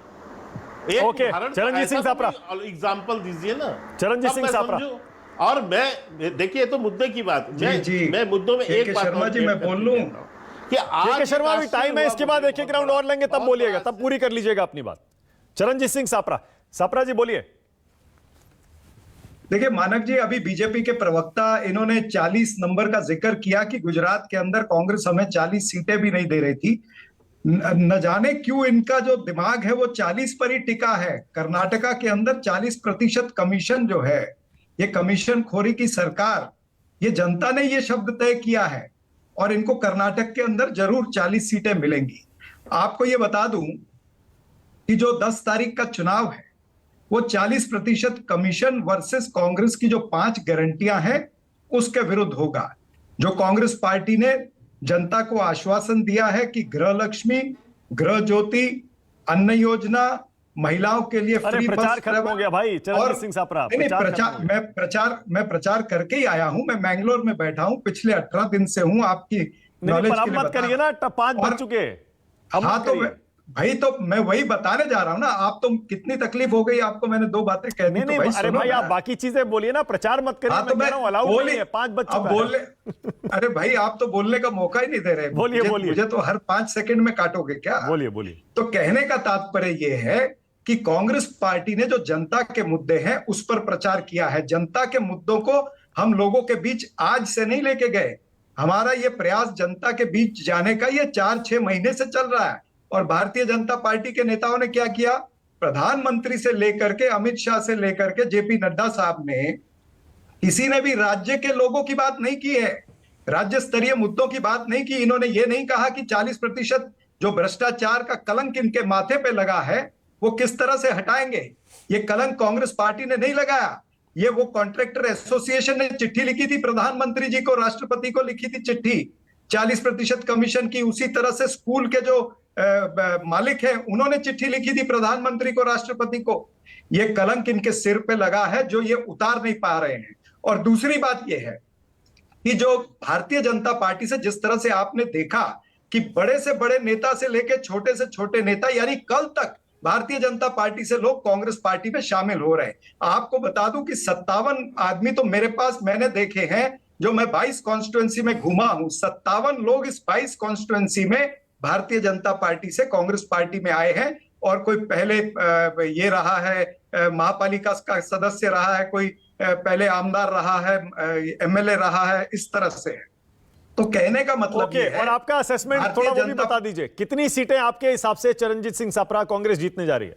एक ओके, उदाहरण चरणजीत सिंह सापरा, एग्जाम्पल दीजिए ना। चरणजीत सिंह सापरा। और मैं देखिए, तो मुद्दे की बात, मैं मुद्दों में एक बात शर्मा जी मैं बोल लूं कि आज शर्मा भी टाइम है, इसके बाद एक राउंड और लेंगे, तब बोलिएगा, तब पूरी कर लीजिएगा अपनी बात। चरणजीत सिंह सापरा जी बोलिए। देखिए मानक जी, अभी बीजेपी के प्रवक्ता इन्होंने 40 नंबर का जिक्र किया कि गुजरात के अंदर कांग्रेस हमें 40 सीटें भी नहीं दे रही थी। न जाने क्यों इनका जो दिमाग है वो 40 पर ही टिका है। कर्नाटका के अंदर 40% कमीशन जो है, ये कमीशन खोरी की सरकार, ये जनता ने ये शब्द तय किया है और इनको कर्नाटक के अंदर जरूर 40 सीटें मिलेंगी। आपको ये बता दूं कि जो 10 तारीख का चुनाव है वो 40% कमीशन वर्सेस कांग्रेस की जो 5 गारंटियां हैं उसके विरुद्ध होगा। जो कांग्रेस पार्टी ने जनता को आश्वासन दिया है कि गृह लक्ष्मी, गृह ज्योति, अन्न योजना, महिलाओं के लिए फ्री प्रचार खत्म हो गया भाई। चरणजीत सिंह सापरा, मैं प्रचार करके ही आया हूं। मैं मैंगलोर में बैठा हूं, पिछले 18 दिन से हूं। आपकी नॉलेज के लिए मत करिए ना, 5 बज चुके। हाँ तो भाई, तो मैं वही बताने जा रहा हूं ना। आप तो कितनी तकलीफ हो गई आपको, मैंने 2 बातें कह दी। नहीं, अरे भाई आप बाकी चीजें बोलिए ना, प्रचार मत करिए। तो मैं 5 बज चुका बोले। अरे भाई, आप तो बोलने का मौका ही नहीं दे रहे। बोलिए। मुझे तो हर 5 सेकंड में काटोगे क्या? बोलिए। तो कहने का तात्पर्य यह है कि कांग्रेस पार्टी ने जो जनता के मुद्दे हैं उस पर प्रचार किया है। जनता के मुद्दों को हम लोगों के बीच आज से नहीं लेके गए। हमारा ये प्रयास जनता के बीच जाने का ये 4-6 महीने से चल रहा है। और भारतीय जनता पार्टी के नेताओं ने क्या किया? प्रधानमंत्री से लेकर के, अमित शाह से लेकर के जेपी नड्डा साहब ने, किसी ने भी राज्य के लोगों की बात नहीं की है, राज्य स्तरीय मुद्दों की बात नहीं की। इन्होंने ये नहीं कहा कि 40% जो भ्रष्टाचार का कलंक इनके माथे पे लगा है वो किस तरह से हटाएंगे। ये कलंक कांग्रेस पार्टी ने नहीं लगाया। ये वो कॉन्ट्रैक्टर एसोसिएशन ने चिट्ठी लिखी थी प्रधानमंत्री जी को, राष्ट्रपति को लिखी थी चिट्ठी 40% कमीशन की। उसी तरह से स्कूल के जो मालिक हैं उन्होंने चिट्ठी लिखी थी प्रधानमंत्री को, राष्ट्रपति को। ये कलंक इनके सिर पे लगा है जो ये उतार नहीं पा रहे हैं। और दूसरी बात ये है कि जो भारतीय जनता पार्टी से जिस तरह से आपने देखा कि बड़े से बड़े नेता से लेकर छोटे से छोटे नेता, यानी कल तक भारतीय जनता पार्टी से लोग कांग्रेस पार्टी में शामिल हो रहे हैं। आपको बता दूं कि 57 आदमी तो मेरे पास मैंने देखे हैं, जो मैं 22 कॉन्स्टिट्यूएंसी में घुमा हूं। 57 लोग इस 22 कॉन्स्टिट्यूएंसी में भारतीय जनता पार्टी से कांग्रेस पार्टी में आए हैं। और कोई पहले ये रहा है, महापालिका का सदस्य रहा है, कोई पहले आमदार रहा है, एमएलए रहा है, इस तरह से। तो कहने का मतलब ये है। और आपका असेसमेंट थोड़ा वो भी बता दीजिए, कितनी सीटें आपके हिसाब से चरणजीत सिंह सापरा कांग्रेस जीतने जा रही है?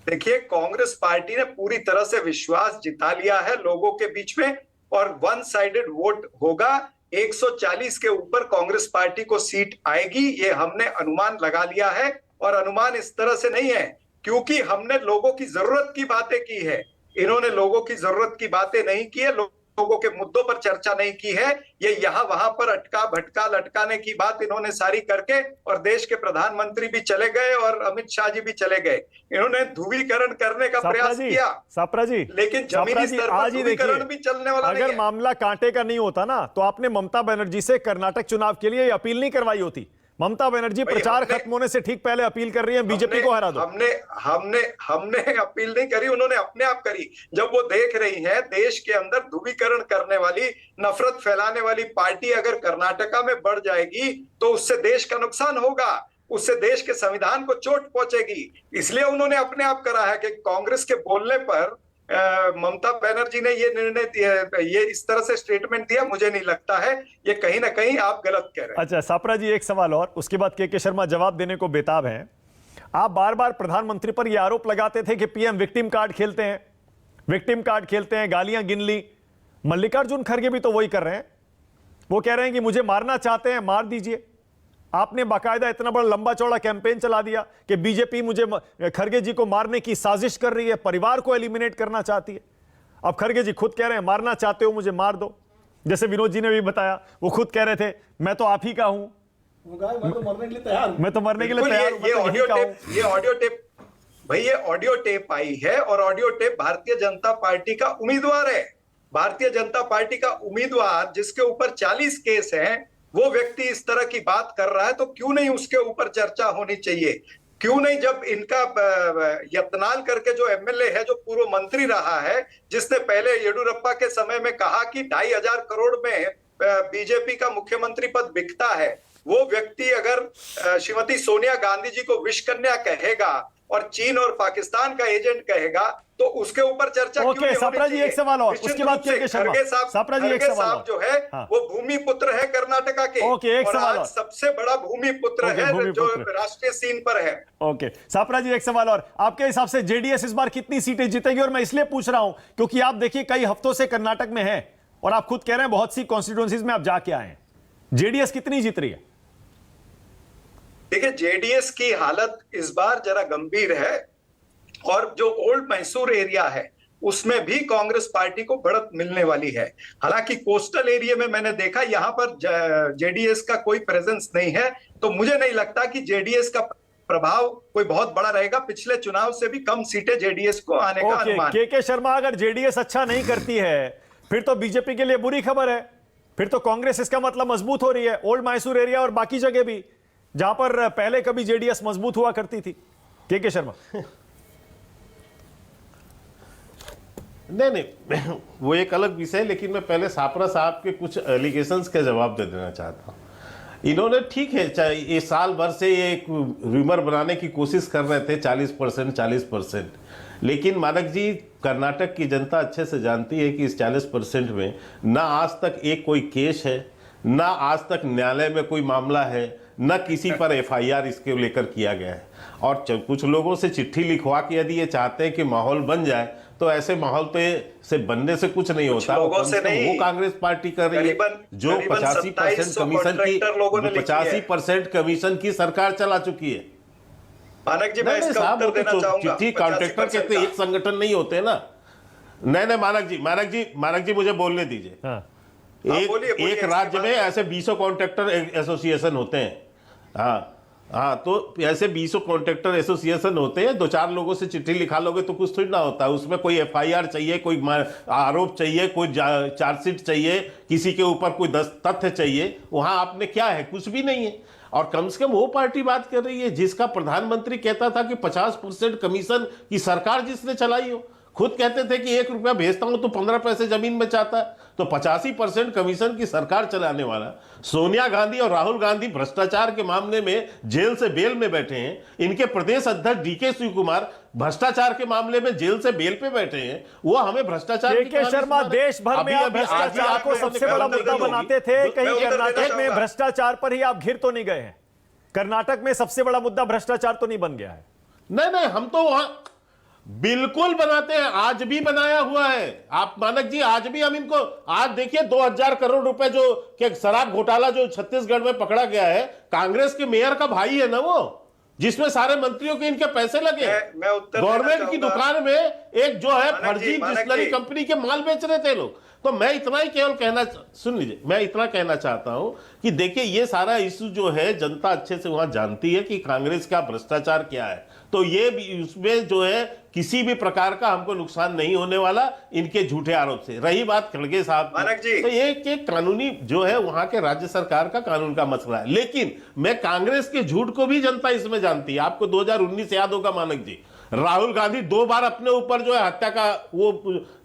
देखिए, कांग्रेस पार्टी ने पूरी तरह से विश्वास जिता लिया है लोगों के बीच में और वन साइडेड वोट होगा। 140 के ऊपर कांग्रेस पार्टी को सीट आएगी, ये हमने अनुमान लगा लिया है। और अनुमान इस तरह से नहीं है क्योंकि हमने लोगों की जरूरत की बातें की है। इन्होंने लोगों की जरूरत की बातें नहीं की है, लोगों के मुद्दों पर चर्चा नहीं की है। ये यहाँ वहां पर अटका भटका लटकाने की बात इन्होंने सारी करके, और देश के प्रधानमंत्री भी चले गए और अमित शाह जी भी चले गए। इन्होंने ध्रुवीकरण करने का प्रयास किया सापरा जी, लेकिन जमीनी स्तर पर ध्रुवीकरण भी चलने वाला नहीं है। अगर मामला कांटे का नहीं होता ना तो आपने ममता बनर्जी से कर्नाटक चुनाव के लिए अपील नहीं करवाई होती। ममता बनर्जी प्रचार खत्म होने से ठीक पहले अपील कर रही है बीजेपी को हरा दो। हमने अपील नहीं करी, उन्होंने अपने आप करी। जब वो देख रही है देश के अंदर ध्रुवीकरण करने वाली, नफरत फैलाने वाली पार्टी अगर कर्नाटका में बढ़ जाएगी तो उससे देश का नुकसान होगा, उससे देश के संविधान को चोट पहुंचेगी। इसलिए उन्होंने अपने आप करा है कि कांग्रेस के बोलने पर ममता बनर्जी ने ये निर्णय दिया, ये इस तरह से स्टेटमेंट दिया। मुझे नहीं लगता है, ये कहीं ना कहीं आप गलत कह रहे हैं। अच्छा सापरा जी, एक सवाल और, उसके बाद के शर्मा जवाब देने को बेताब हैं। आप बार बार प्रधानमंत्री पर यह आरोप लगाते थे कि पीएम विक्टिम कार्ड खेलते हैं, गालियां गिन ली। मल्लिकार्जुन खड़गे भी तो वही कर रहे हैं। वो कह रहे हैं कि मुझे मारना चाहते हैं, मार दीजिए। आपने बाकायदा इतना बड़ा लंबा चौड़ा कैंपेन चला दिया कि बीजेपी मुझे खरगे जी को मारने की साजिश कर रही है, परिवार को एलिमिनेट करना चाहती है। अब खरगे जी खुद कह रहे हैं मारना चाहते हो मुझे मार दो, जैसे विनोद जी ने भी बताया, वो खुद कह रहे थे मैं तो आप ही का हूं, मैं तो मरने के लिए तैयार हूं, ये ऑडियो टेप भाई, ये ऑडियो टेप आई है और audio tape Bharatiya Janata party का उम्मीदवार है। भारतीय जनता पार्टी का उम्मीदवार जिसके ऊपर 40 केस हैं, वो व्यक्ति इस तरह की बात कर रहा है, तो क्यों नहीं उसके ऊपर चर्चा होनी चाहिए? क्यों नहीं? जब इनका यत्नाल करके जो एमएलए है, जो पूर्व मंत्री रहा है, जिसने पहले येडियुरप्पा के समय में कहा कि 2,500 करोड़ में बीजेपी का मुख्यमंत्री पद बिकता है, वो व्यक्ति अगर श्रीमती सोनिया गांधी जी को विष कन्या कहेगा और चीन और पाकिस्तान का एजेंट कहेगा, तो उसके ऊपर चर्चा क्यों नहीं सापरा जी एक सवाल और, उसके बाद खरगे साहब जो है वो भूमि पुत्र है कर्नाटका के। एक सवाल और, सबसे बड़ा भूमि पुत्र है जो राष्ट्रीय सीन पर है। ओके सापरा जी एक सवाल और, आपके हिसाब से जेडीएस इस बार कितनी सीटें जीतेगी? और मैं इसलिए पूछ रहा हूं क्योंकि आप देखिए कई हफ्तों से कर्नाटक में है और आप खुद कह रहे हैं बहुत सी कॉन्स्टिट्यूएंसीज में आप जाके आए हैं, जेडीएस कितनी जीत रही है? देखिए, जेडीएस की हालत इस बार जरा गंभीर है और जो ओल्ड मैसूर एरिया है उसमें भी कांग्रेस पार्टी को बढ़त मिलने वाली है। हालांकि कोस्टल एरिया में मैंने देखा यहां पर जेडीएस का कोई प्रेजेंस नहीं है, तो मुझे नहीं लगता कि जेडीएस का प्रभाव कोई बहुत बड़ा रहेगा। पिछले चुनाव से भी कम सीटें जेडीएस को आने का अनुमान। के शर्मा, अगर जेडीएस अच्छा नहीं करती है फिर तो बीजेपी के लिए बुरी खबर है, फिर तो कांग्रेस इसका मतलब मजबूत हो रही है, ओल्ड मैसूर एरिया और बाकी जगह भी जहां पर पहले कभी जेडीएस मजबूत हुआ करती थी। के शर्मा नहीं वो एक अलग विषय है, लेकिन मैं पहले सापरा साहब के कुछ एलिगेशंस का जवाब दे देना चाहता हूं। इन्होंने ठीक है, चाहे ये साल भर से ये एक रूमर बनाने की कोशिश कर रहे थे 40%, लेकिन मानक जी कर्नाटक की जनता अच्छे से जानती है कि इस 40% में ना आज तक एक कोई केस है, ना आज तक न्यायालय में कोई मामला है, न किसी पर एफआईआर इसके लेकर किया गया है। और कुछ लोगों से चिट्ठी लिखवा के यदि ये चाहते हैं कि माहौल बन जाए, तो ऐसे माहौल पे से बनने से कुछ नहीं होता। लोगों से नहीं, वो कांग्रेस पार्टी कर रही है जो 85% कमीशन की 85% कमीशन की सरकार चला चुकी है। मानक जी, मैं इसका उत्तर देना चाहूंगा। चिट्ठी कॉन्ट्रैक्टर कहते एक संगठन नहीं होते ना। नहीं मानक जी मुझे बोलने दीजिए। एक राज्य में ऐसे 200 कॉन्ट्रैक्टर एसोसिएशन होते हैं। हाँ, तो ऐसे 200 कॉन्ट्रैक्टर एसोसिएशन होते हैं। 2-4 लोगों से चिट्ठी लिखा लोगे तो कुछ थोड़ी ना होता है। उसमें कोई एफआईआर चाहिए, कोई आरोप चाहिए, कोई चार्जशीट चाहिए, किसी के ऊपर कोई तथ्य चाहिए। वहां आपने क्या है? कुछ भी नहीं है। और कम से कम वो पार्टी बात कर रही है जिसका प्रधानमंत्री कहता था कि 50% कमीशन की सरकार जिसने चलाई हो। खुद कहते थे कि 1 रुपया भेजता हूं तो 15 पैसे जमीन में चाहता है। तो 85% कमीशन की सरकार चलाने वाला सोनिया गांधी और राहुल गांधी भ्रष्टाचार के मामले में जेल से बेल में बैठे हैं। इनके प्रदेश अध्यक्ष डीके शिवकुमार भ्रष्टाचार के मामले में जेल से बेल पे बैठे हैं। वो हमें भ्रष्टाचार के शर्मा देश भर में आप भ्रष्टाचार को सबसे बड़ा मुद्दा बनाते थे, कहीं कर्नाटक में भ्रष्टाचार पर ही आप घिर तो नहीं गए हैं? कर्नाटक में सबसे बड़ा मुद्दा भ्रष्टाचार तो नहीं बन गया है? नहीं, हम तो वहां बिल्कुल बनाते हैं, आज भी बनाया हुआ है। आप मानक जी, आज भी हम इनको, आज देखिए 2000 करोड़ रुपए जो कि शराब घोटाला जो छत्तीसगढ़ में पकड़ा गया है, कांग्रेस के मेयर का भाई है ना वो, जिसमें सारे मंत्रियों के इनके पैसे लगे। गवर्नमेंट की दुकान में एक जो है फर्जी डिस्टिलरी कंपनी के माल बेच रहे थे लोग। तो मैं इतना ही केवल कहना, सुन लीजिए, मैं इतना कहना चाहता हूं कि देखिए ये सारा इश्यू जो है जनता अच्छे से वहां जानती है कि कांग्रेस का भ्रष्टाचार क्या है। तो ये भी उसमें जो है किसी भी प्रकार का हमको नुकसान नहीं होने वाला इनके झूठे आरोप से। रही बात खड़गे साहब की, तो ये कानूनी जो है वहां के राज्य सरकार का कानून का मसला है। लेकिन मैं कांग्रेस के झूठ को भी जनता इसमें जानती है। आपको 2019 याद होगा मानक जी, राहुल गांधी 2 बार अपने ऊपर जो है हत्या का वो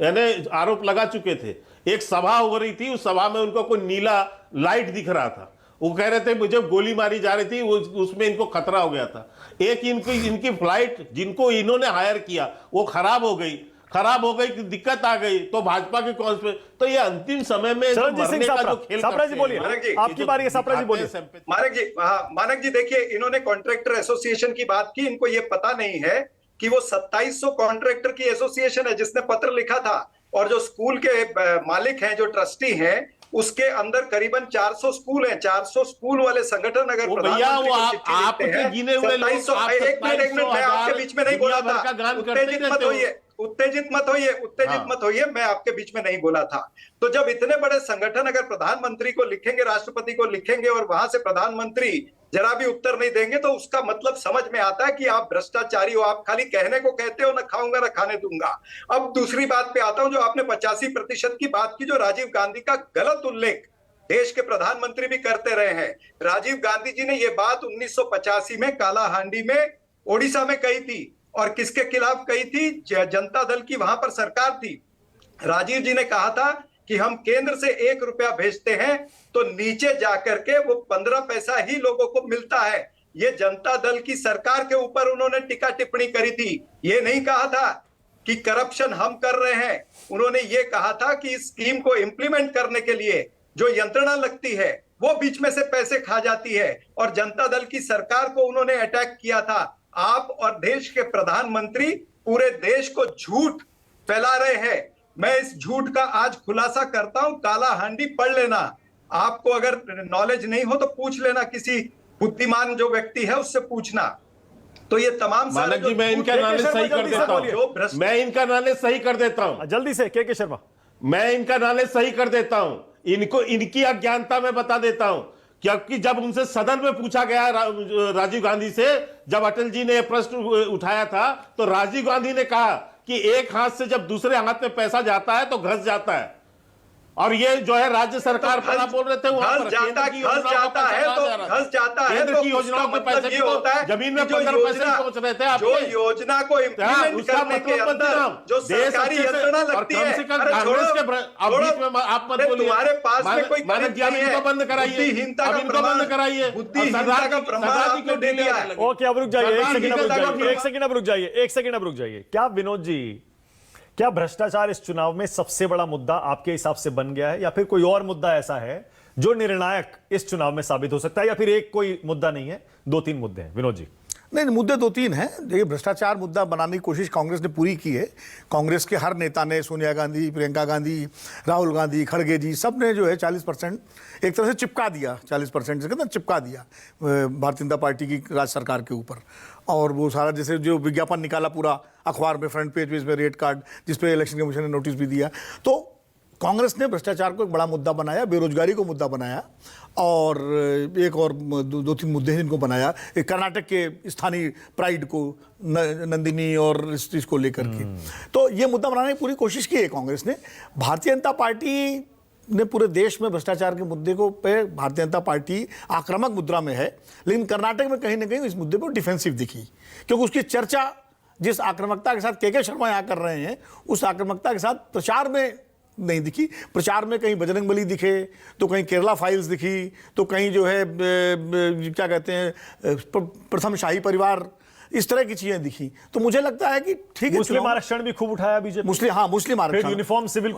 यानी आरोप लगा चुके थे। एक सभा हो रही थी, उस सभा में उनको कोई नीला लाइट दिख रहा था, वो कह रहे थे मुझे गोली मारी जा रही थी, उसमें इनको खतरा हो गया था। एक इनकी फ्लाइट जिनको इन्होंने हायर किया वो खराब हो गई, दिक्कत आ गई, तो भाजपा के कौन से, तो ये अंतिम समय में सापरा जी बोलिए, आपकी बारी है। सापरा जी बोलिए। मानक जी देखिए, इन्होंने कॉन्ट्रैक्टर एसोसिएशन की बात की, इनको ये पता नहीं है कि वो 2700 कॉन्ट्रैक्टर की एसोसिएशन है जिसने पत्र लिखा था, और जो स्कूल के मालिक हैं, जो ट्रस्टी हैं, उसके अंदर करीबन 400 स्कूल हैं। 400 स्कूल वाले संगठन अगर वो भैया प्रधानमंत्री वो को चिट्ठी लिखते आपके हैं, गिने हुए लोग 2700 एक मिनट मैं आपके बीच में नहीं बोला था। उत्तेजित मत होइए, उत्तेजित मत होइए, उत्तेजित मत होइए, मैं आपके बीच में नहीं बोला था। तो जब इतने बड़े संगठन अगर प्रधानमंत्री को लिखेंगे, राष्ट्रपति को लिखेंगे और वहां से प्रधानमंत्री जरा भी उत्तर नहीं देंगे, तो उसका मतलब समझ में आता है कि आप भ्रष्टाचारी हो। आप खाली कहने को कहते हो, ना खाऊंगा ना खाने दूंगा। अब दूसरी बात पे आता हूं, जो आपने 85% की बात की, जो राजीव गांधी का गलत उल्लेख देश के प्रधानमंत्री भी करते रहे हैं। राजीव गांधी जी ने यह बात 1985 में कालाहांडी में ओडिशा में कही थी, और किसके खिलाफ कही थी? जनता दल की वहां पर सरकार थी। राजीव जी ने कहा था कि हम केंद्र से 1 रुपया भेजते हैं तो नीचे जाकर के वो 15 पैसा ही लोगों को मिलता है। ये जनता दल की सरकार के ऊपर उन्होंने टीका टिप्पणी करी थी। ये नहीं कहा था कि करप्शन हम कर रहे हैं। उन्होंने ये कहा था कि इस स्कीम को इंप्लीमेंट करने के लिए जो यंत्रणा लगती है वो बीच में से पैसे खा जाती है, और जनता दल की सरकार को उन्होंने अटैक किया था। आप और देश के प्रधानमंत्री पूरे देश को झूठ फैला रहे हैं। मैं इस झूठ का आज खुलासा करता हूं। कालाहांडी पढ़ लेना, आपको अगर नॉलेज नहीं हो तो पूछ लेना, किसी बुद्धिमान जो व्यक्ति है उससे पूछना। तो ये तमाम मानक जी, मैं इनका नॉलेज सही कर देता हूं। मैं इनका नॉलेज सही कर देता हूं, जल्दी से के शर्मा। मैं इनका नॉलेज सही कर देता हूं। इनको इनकी अज्ञानता मैं बता देता हूं, क्योंकि जब उनसे सदन में पूछा गया राजीव गांधी से, जब अटल जी ने प्रश्न उठाया था, तो राजीव गांधी ने कहा कि एक हाथ से जब दूसरे हाथ में पैसा जाता है तो घस जाता है। और ये जो है राज्य सरकार पर आप बोल रहे थे, वहां पर केंद्र की योजनाओं का केंद्र की योजनाओं के पैसे भी होता है, जमीन में 15 पैसे पहुंच रहे थे जो योजना को इम्प्लीमेंट करने के अंदर जो सरकारी यंत्रणा लगती है। कांग्रेस के आप मत बोलिए, तुम्हारे पास में कोई मानक जी अब इनको बंद कराइए, अब इनको बंद कराइए। बुद्धिहीनता का प्रमाण आपने दे दिया है। ओके, अब रुक जाइए, एक सेकंड अब रुक जाइए। क्या विनोद जी, क्या भ्रष्टाचार इस चुनाव में सबसे बड़ा मुद्दा आपके हिसाब से बन गया है, या फिर कोई और मुद्दा ऐसा है जो निर्णायक इस चुनाव में साबित हो सकता है, या फिर एक कोई मुद्दा नहीं है, 2-3 मुद्दे हैं? विनोद जी। नहीं, मुद्दे 2-3 हैं। देखिए, भ्रष्टाचार मुद्दा बनाने की कोशिश कांग्रेस ने पूरी की है। कांग्रेस के हर नेता ने, सोनिया गांधी, प्रियंका गांधी, राहुल गांधी, खड़गे जी, सब ने जो है 40% एक तरह से चिपका दिया। 40% से कहते चिपका दिया भारतीय जनता पार्टी की राज्य सरकार के ऊपर। और वो सारा जैसे जो विज्ञापन निकाला पूरा अखबार में, फ्रंट पेज में रेड कार्ड, जिसपे इलेक्शन कमीशन ने नोटिस भी दिया। तो कांग्रेस ने भ्रष्टाचार को एक बड़ा मुद्दा बनाया, बेरोजगारी को मुद्दा बनाया, और एक और 2-3 मुद्दे हैं जिनको बनाया। कर्नाटक के स्थानीय प्राइड को, नंदिनी और इस चीज़ को लेकर के, तो ये मुद्दा बनाने की पूरी कोशिश की है कांग्रेस ने। भारतीय जनता पार्टी ने पूरे देश में भ्रष्टाचार के मुद्दे को पे भारतीय जनता पार्टी आक्रामक मुद्रा में है, लेकिन कर्नाटक में कहीं ना कहीं इस मुद्दे पर डिफेंसिव दिखी, क्योंकि उसकी चर्चा जिस आक्रामकता के साथ के शर्मा यहाँ कर रहे हैं, उस आक्रामकता के साथ प्रचार में नहीं दिखी। प्रचार में कहीं बजरंगबली दिखे, तो कहीं केरला फाइल्स दिखी, तो कहीं जो है क्या कहते हैं प्रथम शाही परिवार, इस तरह की चीजें दिखी। तो मुझे लगता है कि ठीक है, मुस्लिम आरक्षण भी खूब उठाया बीजेपी। मुस्लिम आरक्षण, यूनिफॉर्म सिविल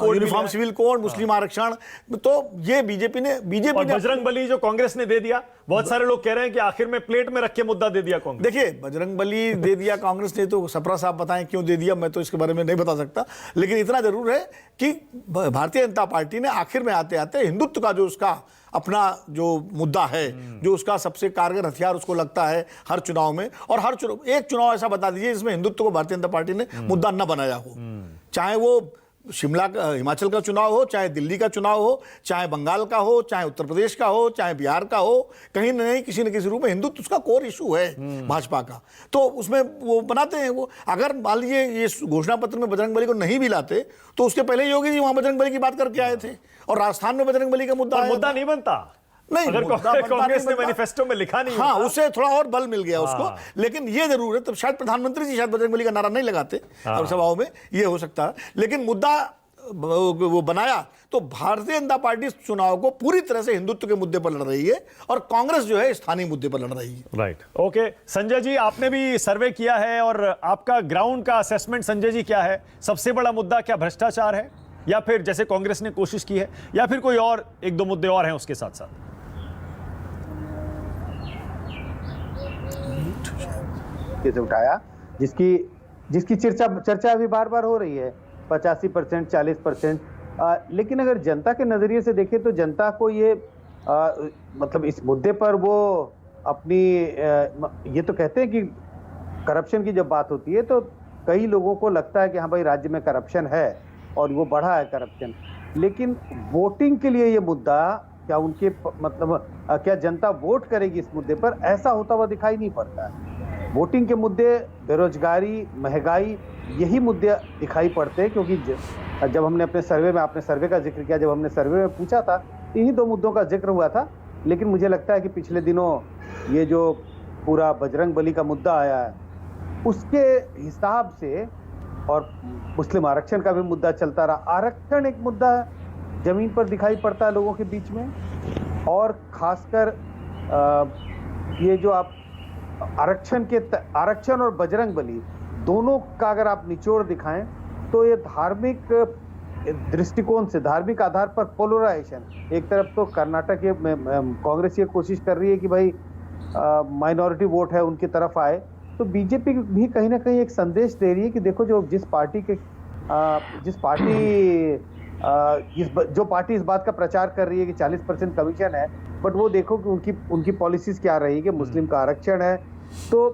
कोड, मुस्लिम आरक्षण, तो ये बीजेपी ने बजरंगबली जो कांग्रेस ने दे दिया। बहुत सारे लोग कह रहे हैं कि आखिर में प्लेट में रख के मुद्दा दे दिया कांग्रेस। देखिए, बजरंगबली दे दिया कांग्रेस ने, तो सप्रा साहब बताएं क्यों दे दिया, मैं तो इसके बारे में नहीं बता सकता। लेकिन इतना जरूर है कि भारतीय जनता पार्टी ने आखिर में आते आते हिंदुत्व का जो उसका अपना जो मुद्दा है, जो उसका सबसे कारगर हथियार उसको लगता है हर चुनाव में, और हर चुनाव, एक चुनाव ऐसा बता दीजिए जिसमें हिंदुत्व को भारतीय जनता पार्टी ने मुद्दा न बनाया हो। चाहे वो शिमला का, हिमाचल का चुनाव हो, चाहे दिल्ली का चुनाव हो, चाहे बंगाल का हो, चाहे उत्तर प्रदेश का हो, चाहे बिहार का हो, कहीं ना कहीं किसी न किसी रूप में हिंदुत्व उसका कोर इशू है भाजपा का। तो उसमें वो बनाते हैं। वो अगर मान लीजिए ये घोषणा पत्र में बजरंगबली को नहीं भी लाते, तो उसके पहले योगी जी वहां बजरंगबली की बात करके आए थे, और राजस्थान में बजरंगबली का मुद्दा नहीं बनता। नहीं, अगर कांग्रेस ने मैनिफेस्टो में लिखा नहीं, हाँ, उससे थोड़ा और बल मिल गया उसको। लेकिन ये जरूर है, तब शायद प्रधानमंत्री जी शायद बजरंगबली का नारा नहीं लगाते सभाओं में, ये हो सकता है। लेकिन मुद्दा वो बनाया, तो भारतीय जनता पार्टी चुनाव को पूरी तरह से हिंदुत्व के मुद्दे पर लड़ रही है, और कांग्रेस जो है स्थानीय मुद्दे पर लड़ रही है। Right, okay. संजय जी, आपने भी सर्वे किया है, और आपका ग्राउंड का असेसमेंट संजय जी क्या है? सबसे बड़ा मुद्दा क्या भ्रष्टाचार है, या फिर जैसे कांग्रेस ने कोशिश की है, या फिर कोई और 1-2 मुद्दे और हैं उसके साथ साथ? से उठाया, जिसकी चर्चा अभी बार बार हो रही है। 85%, 40%, लेकिन अगर जनता के नजरिए से देखें तो जनता को ये मतलब इस मुद्दे पर वो अपनी ये तो कहते हैं कि करप्शन की जब बात होती है तो कई लोगों को लगता है कि हाँ भाई राज्य में करप्शन है और वो बढ़ा है करप्शन, लेकिन वोटिंग के लिए ये मुद्दा क्या उनके मतलब क्या जनता वोट करेगी इस मुद्दे पर, ऐसा होता हुआ दिखाई नहीं पड़ता है। वोटिंग के मुद्दे बेरोजगारी, महंगाई, यही मुद्दे दिखाई पड़ते हैं, क्योंकि जब हमने अपने सर्वे में, आपने सर्वे का जिक्र किया, जब हमने सर्वे में पूछा था इन्हीं दो मुद्दों का जिक्र हुआ था। लेकिन मुझे लगता है कि पिछले दिनों ये जो पूरा बजरंग बली का मुद्दा आया है उसके हिसाब से, और मुस्लिम आरक्षण का भी मुद्दा चलता रहा, आरक्षण एक मुद्दा जमीन पर दिखाई पड़ता है लोगों के बीच में, और खासकर ये जो आप आरक्षण और बजरंग बली दोनों का अगर आप निचोड़ दिखाएं तो ये धार्मिक दृष्टिकोण से, धार्मिक आधार पर पोलराइजेशन, एक तरफ तो कर्नाटक कांग्रेस ये कोशिश कर रही है कि भाई माइनॉरिटी वोट है उनकी तरफ आए, तो बीजेपी भी कहीं ना कहीं एक संदेश दे रही है कि देखो जो जो पार्टी इस बात का प्रचार कर रही है कि 40% कमीशन है, बट वो देखो कि उनकी पॉलिसीज क्या रही कि मुस्लिम का आरक्षण है। तो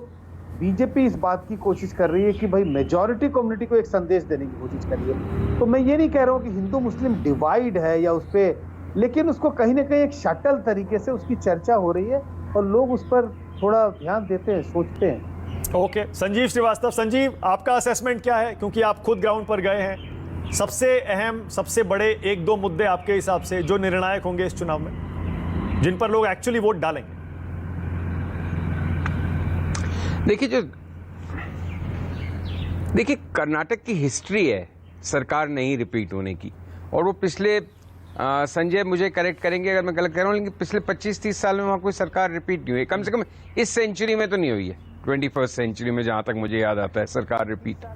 बीजेपी इस बात की कोशिश कर रही है कि भाई मेजॉरिटी कम्युनिटी को एक संदेश देने की कोशिश कर रही है। तो मैं ये नहीं कह रहा हूँ कि हिंदू मुस्लिम डिवाइड है या उस पर, लेकिन उसको कहीं ना कहीं एक शटल तरीके से उसकी चर्चा हो रही है और लोग उस पर थोड़ा ध्यान देते हैं, सोचते हैं। ओके, संजीव श्रीवास्तव, संजीव आपका असेसमेंट क्या है, क्योंकि आप खुद ग्राउंड पर गए हैं? सबसे अहम, सबसे बड़े एक दो मुद्दे आपके हिसाब से जो निर्णायक होंगे इस चुनाव में, जिन पर लोग एक्चुअली वोट डालेंगे? देखिए कर्नाटक की हिस्ट्री है सरकार नहीं रिपीट होने की, और वो पिछले संजय मुझे करेक्ट करेंगे अगर मैं गलत कह रहा हूँ, लेकिन पिछले 25-30 साल में वहाँ कोई सरकार रिपीट नहीं हुई, कम से कम इस सेंचुरी में तो नहीं हुई है, 21st सेंचुरी में जहाँ तक मुझे याद आता है सरकार रिपीट।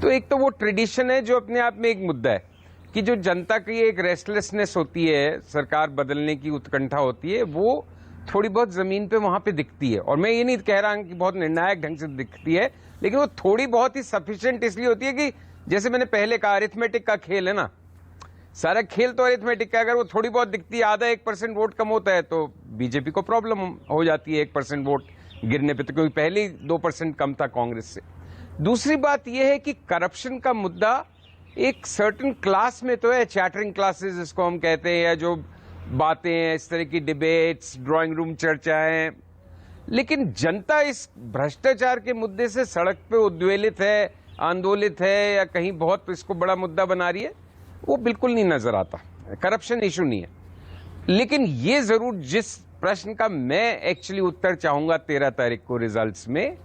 तो एक तो वो ट्रेडिशन है जो अपने आप में एक मुद्दा है कि जो जनता की एक रेस्टलेसनेस होती है, सरकार बदलने की उत्कंठा होती है, वो थोड़ी बहुत जमीन पे वहां पे दिखती है। और मैं ये नहीं कह रहा कि बहुत निर्णायक ढंग से दिखती है, लेकिन वो थोड़ी बहुत ही सफिशिएंट इसलिए होती है कि जैसे मैंने पहले कहा अरिथमेटिक का खेल है ना, सारा खेल तो अरिथमेटिक का, अगर वो थोड़ी बहुत दिखती है, आधा 1% वोट कम होता है तो बीजेपी को प्रॉब्लम हो जाती है 1% वोट गिरने पे, तो क्योंकि पहले ही 2% कम था कांग्रेस से। दूसरी बात यह है कि करप्शन का मुद्दा एक सर्टेन क्लास में तो है, चैटरिंग क्लासेस जिसको हम कहते हैं, या जो बातें हैं इस तरह की डिबेट्स, ड्राइंग रूम चर्चाएं, लेकिन जनता इस भ्रष्टाचार के मुद्दे से सड़क पे उद्वेलित है, आंदोलित है, या कहीं बहुत इसको बड़ा मुद्दा बना रही है, वो बिल्कुल नहीं नजर आता। करप्शन इशू नहीं है, लेकिन ये जरूर जिस प्रश्न का मैं एक्चुअली उत्तर चाहूंगा 13 तारीख को रिजल्ट्स में,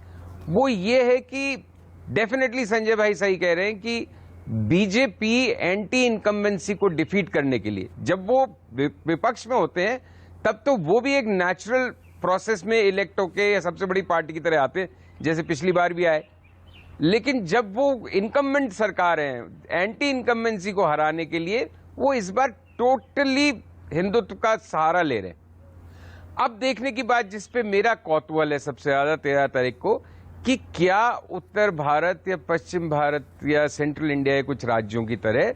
वो ये है कि डेफिनेटली संजय भाई सही कह रहे हैं कि बीजेपी एंटी इनकम्बेंसी को डिफीट करने के लिए जब वो विपक्ष में होते हैं तब तो वो भी एक नेचुरल प्रोसेस में इलेक्ट होके या सबसे बड़ी पार्टी की तरह आते हैं, जैसे पिछली बार भी आए। लेकिन जब वो इनकम्बेंट सरकार है, एंटी इनकम्बेंसी को हराने के लिए वो इस बार टोटली हिंदुत्व का सहारा ले रहे हैं। अब देखने की बात जिस पे मेरा कौतूहल है सबसे ज्यादा 13 तारीख को, कि क्या उत्तर भारत या पश्चिम भारत या सेंट्रल इंडिया के कुछ राज्यों की तरह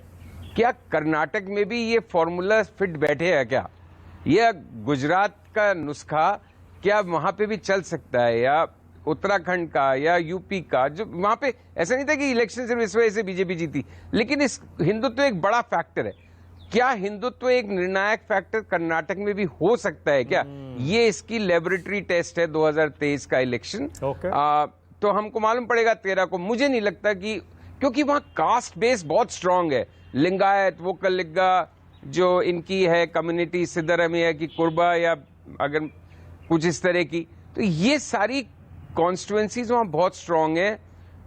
क्या कर्नाटक में भी ये फॉर्मूला फिट बैठे है क्या, या गुजरात का नुस्खा क्या वहां पे भी चल सकता है, या उत्तराखंड का या यूपी का, जो वहां पे ऐसा नहीं था कि इलेक्शन सिर्फ इस वजह से बीजेपी जीती, लेकिन इस हिंदुत्व एक बड़ा फैक्टर है। क्या हिंदुत्व एक निर्णायक फैक्टर कर्नाटक में भी हो सकता है क्या? ये इसकी लेबोरेटरी टेस्ट है 2023 का इलेक्शन। तो हमको मालूम पड़ेगा 13 को। मुझे नहीं लगता कि, क्योंकि वहां कास्ट बेस बहुत स्ट्रांग है, लिंगायत, वोकलिगा जो इनकी है कम्युनिटी, सिद्धरमैया की कुर्बा या अगर कुछ इस तरह की, तो ये सारी कॉन्स्टिट्युएंसीज वहां बहुत स्ट्रांग है।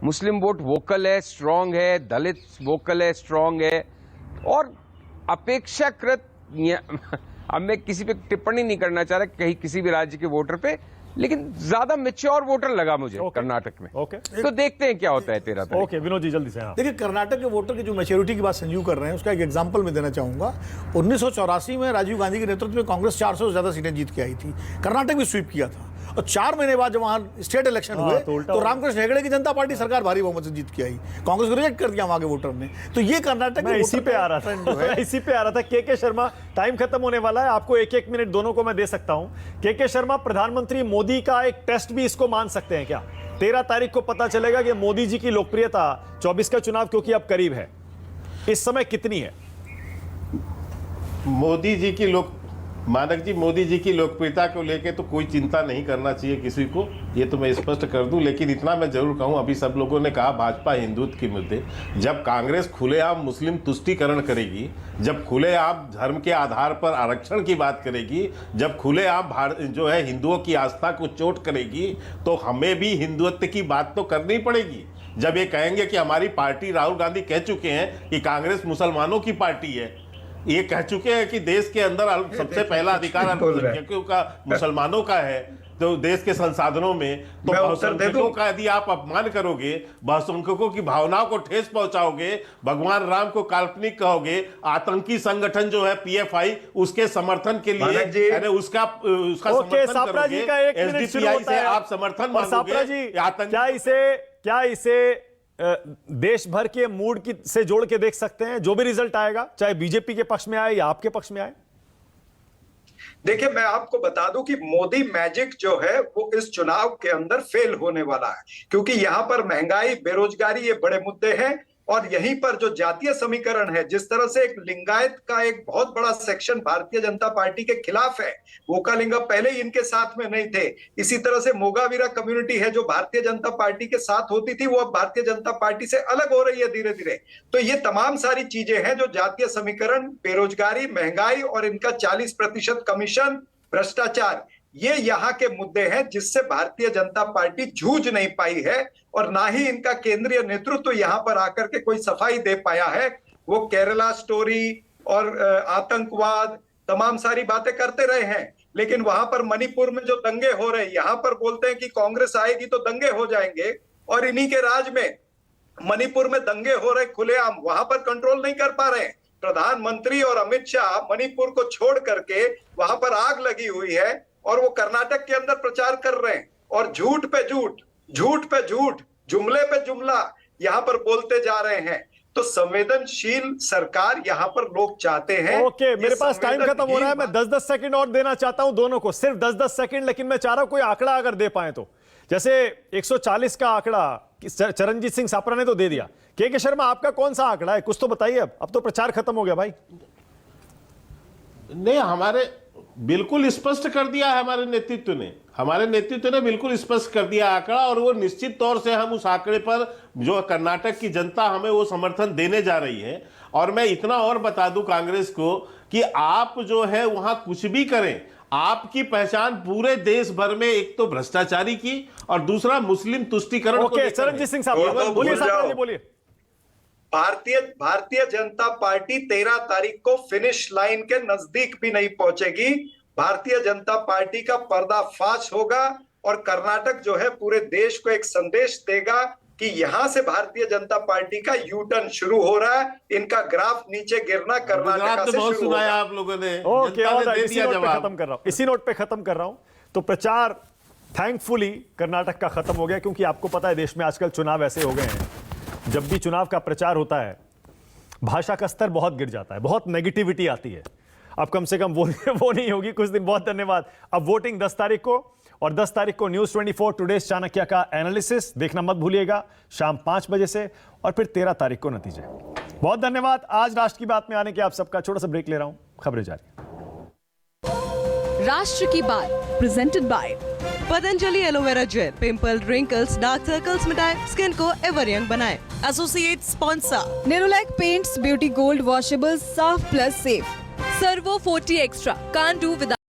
मुस्लिम वोट वोकल है, स्ट्रांग है, दलित वोकल है, स्ट्रांग है, और अपेक्षाकृत अब मैं किसी पे टिप्पणी नहीं करना चाह रहा कहीं किसी भी राज्य के वोटर पे, लेकिन ज्यादा मैच्योर वोटर लगा मुझे कर्नाटक में। तो देखते हैं क्या होता है 13 तारीख। ओके विनोद जी जल्दी से। देखिए कर्नाटक के वोटर की जो मैच्योरिटी की बात संजीव कर रहे हैं उसका एक एग्जांपल मैं देना चाहूंगा। 1984 में राजीव गांधी के नेतृत्व में कांग्रेस 400 से ज्यादा सीटें जीत के आई थी, कर्नाटक भी स्वीप किया था, और 4 महीने बाद जब वहां स्टेट इलेक्शन हुए तो उल्टा तो हो रामकृष्ण हेगड़े की जनता पार्टी सरकार भारी बहुमत से जीत के आई, कांग्रेस को रिजेक्ट कर दिया वहां के वोटर ने। तो ये कर्नाटक मैं इसी पे आ रहा था, मैं इसी पे आ रहा था। के शर्मा, टाइम खत्म होने वाला है, आपको एक एक मिनट दोनों को मैं दे सकता हूं। के शर्मा, प्रधानमंत्री मोदी का एक टेस्ट भी इसको मान सकते हैं क्या? 13 तारीख को पता चलेगा कि मोदी जी की लोकप्रियता 24 का चुनाव क्योंकि अब करीब है, इस समय कितनी है? मोदी जी की मानक जी, मोदी जी की लोकप्रियता को लेके तो कोई चिंता नहीं करना चाहिए किसी को, ये तो मैं स्पष्ट कर दूं। लेकिन इतना मैं जरूर कहूं, अभी सब लोगों ने कहा भाजपा हिंदुत्व के मुद्दे, जब कांग्रेस खुलेआम मुस्लिम तुष्टीकरण करेगी, जब खुलेआम धर्म के आधार पर आरक्षण की बात करेगी, जब खुलेआम जो है हिंदुओं की आस्था को चोट करेगी, तो हमें भी हिंदुत्व की बात तो करनी पड़ेगी। जब ये कहेंगे कि हमारी पार्टी, राहुल गांधी कह चुके हैं कि कांग्रेस मुसलमानों की पार्टी है, ये कह चुके हैं कि देश के अंदर सबसे पहला अधिकार अल्पसंख्यकों का, मुसलमानों का है, तो देश के संसाधनों में, तो बहुसंख्यकों का यदि आप अपमान करोगे, बहुसंख्यकों की भावनाओं को ठेस पहुंचाओगे, भगवान राम को काल्पनिक कहोगे, आतंकी संगठन जो है PFI, उसके समर्थन के लिए उसका समर्थन करोगे, SDPI से आप समर्थन मांगोगे, क्या इसे देश भर के मूड से जोड़ के देख सकते हैं? जो भी रिजल्ट आएगा, चाहे बीजेपी के पक्ष में आए या आपके पक्ष में आए। देखिए, मैं आपको बता दूं कि मोदी मैजिक जो है वो इस चुनाव के अंदर फेल होने वाला है, क्योंकि यहां पर महंगाई, बेरोजगारी ये बड़े मुद्दे हैं, और यहीं पर जो जातीय समीकरण है, जिस तरह से एक लिंगायत का एक बहुत बड़ा सेक्शन भारतीय जनता पार्टी के खिलाफ है, वोकालिंगा पहले ही इनके साथ में नहीं थे, इसी तरह से मोगावीरा कम्युनिटी है जो भारतीय जनता पार्टी के साथ होती थी, वो अब भारतीय जनता पार्टी से अलग हो रही है धीरे धीरे। तो ये तमाम सारी चीजें हैं जो जातीय समीकरण, बेरोजगारी, महंगाई और इनका 40% कमीशन, भ्रष्टाचार, ये यहाँ के मुद्दे हैं जिससे भारतीय जनता पार्टी जूझ नहीं पाई है, और ना ही इनका केंद्रीय नेतृत्व यहाँ पर आकर के कोई सफाई दे पाया है। वो केरला स्टोरी और आतंकवाद, तमाम सारी बातें करते रहे हैं, लेकिन वहां पर मणिपुर में जो दंगे हो रहे हैं, यहाँ पर बोलते हैं कि कांग्रेस आएगी तो दंगे हो जाएंगे, और इन्हीं के राज में मणिपुर में दंगे हो रहे खुलेआम, वहां पर कंट्रोल नहीं कर पा रहे हैं। प्रधानमंत्री और अमित शाह मणिपुर को छोड़ करके वहां पर आग लगी हुई है, और वो कर्नाटक के अंदर प्रचार कर रहे हैं, और झूठ पे झूठ, झूठ पे झूठ, जुमले पे जुमला यहाँ पर बोलते जा रहे हैं। तो संवेदनशील सरकार यहाँ पर लोग चाहते हैं। ओके, मेरे पास टाइम खत्म हो रहा है, मैं 10-10 सेकंड और देना चाहता हूं दोनों को, सिर्फ 10-10 सेकंड, लेकिन मैं चाह रहा हूं कोई आंकड़ा अगर दे पाए तो। जैसे 140 का आंकड़ा चरणजीत सिंह सापरा ने तो दे दिया, के शर्मा आपका कौन सा आंकड़ा है, कुछ तो बताइए। अब तो प्रचार खत्म हो गया भाई। नहीं, हमारे बिल्कुल स्पष्ट कर दिया है हमारे नेतृत्व ने बिल्कुल स्पष्ट कर दिया आंकड़ा, और वो निश्चित तौर से हम उस आंकड़े पर जो कर्नाटक की जनता हमें वो समर्थन देने जा रही है। और मैं इतना और बता दूं कांग्रेस को कि आप जो है वहां कुछ भी करें, आपकी पहचान पूरे देश भर में एक तो भ्रष्टाचारी की और दूसरा मुस्लिम तुष्टीकरण। चरणजीत सिंह साहब बोलिए। भारतीय जनता पार्टी 13 तारीख को फिनिश लाइन के नजदीक भी नहीं पहुंचेगी। भारतीय जनता पार्टी का पर्दाफाश होगा, और कर्नाटक जो है पूरे देश को एक संदेश देगा कि यहां से भारतीय जनता पार्टी का यू टर्न शुरू हो रहा है, इनका ग्राफ नीचे गिरना कर्नाटक से शुरू हो रहा है। आप लोगों ने इसी नोट पे खत्म कर रहा हूं। तो प्रचार थैंकफुली कर्नाटक का खत्म हो गया, क्योंकि आपको पता है देश में आजकल चुनाव ऐसे हो गए हैं, जब भी चुनाव का प्रचार होता है भाषा का स्तर बहुत गिर जाता है, बहुत नेगेटिविटी आती है। अब कम से कम वो नहीं होगी कुछ दिन। बहुत धन्यवाद। अब वोटिंग 10 तारीख को, और 10 तारीख को न्यूज़ 24 टुडेज चाणक्य का एनालिसिस देखना मत भूलिएगा शाम 5 बजे से, और फिर 13 तारीख को नतीजे। बहुत धन्यवाद। आज राष्ट्र की बात में आने के आप सबका छोटा सा ब्रेक ले रहा हूं, खबरें जारी। राष्ट्र की बात presented by Patanjali aloe vera gel, pimple, wrinkles, dark circles मिटाए, स्किन को एवर यंग बनाए। Associate sponsor Nerolac paints, beauty gold washable, साफ plus safe, Servo 40 extra, can't do with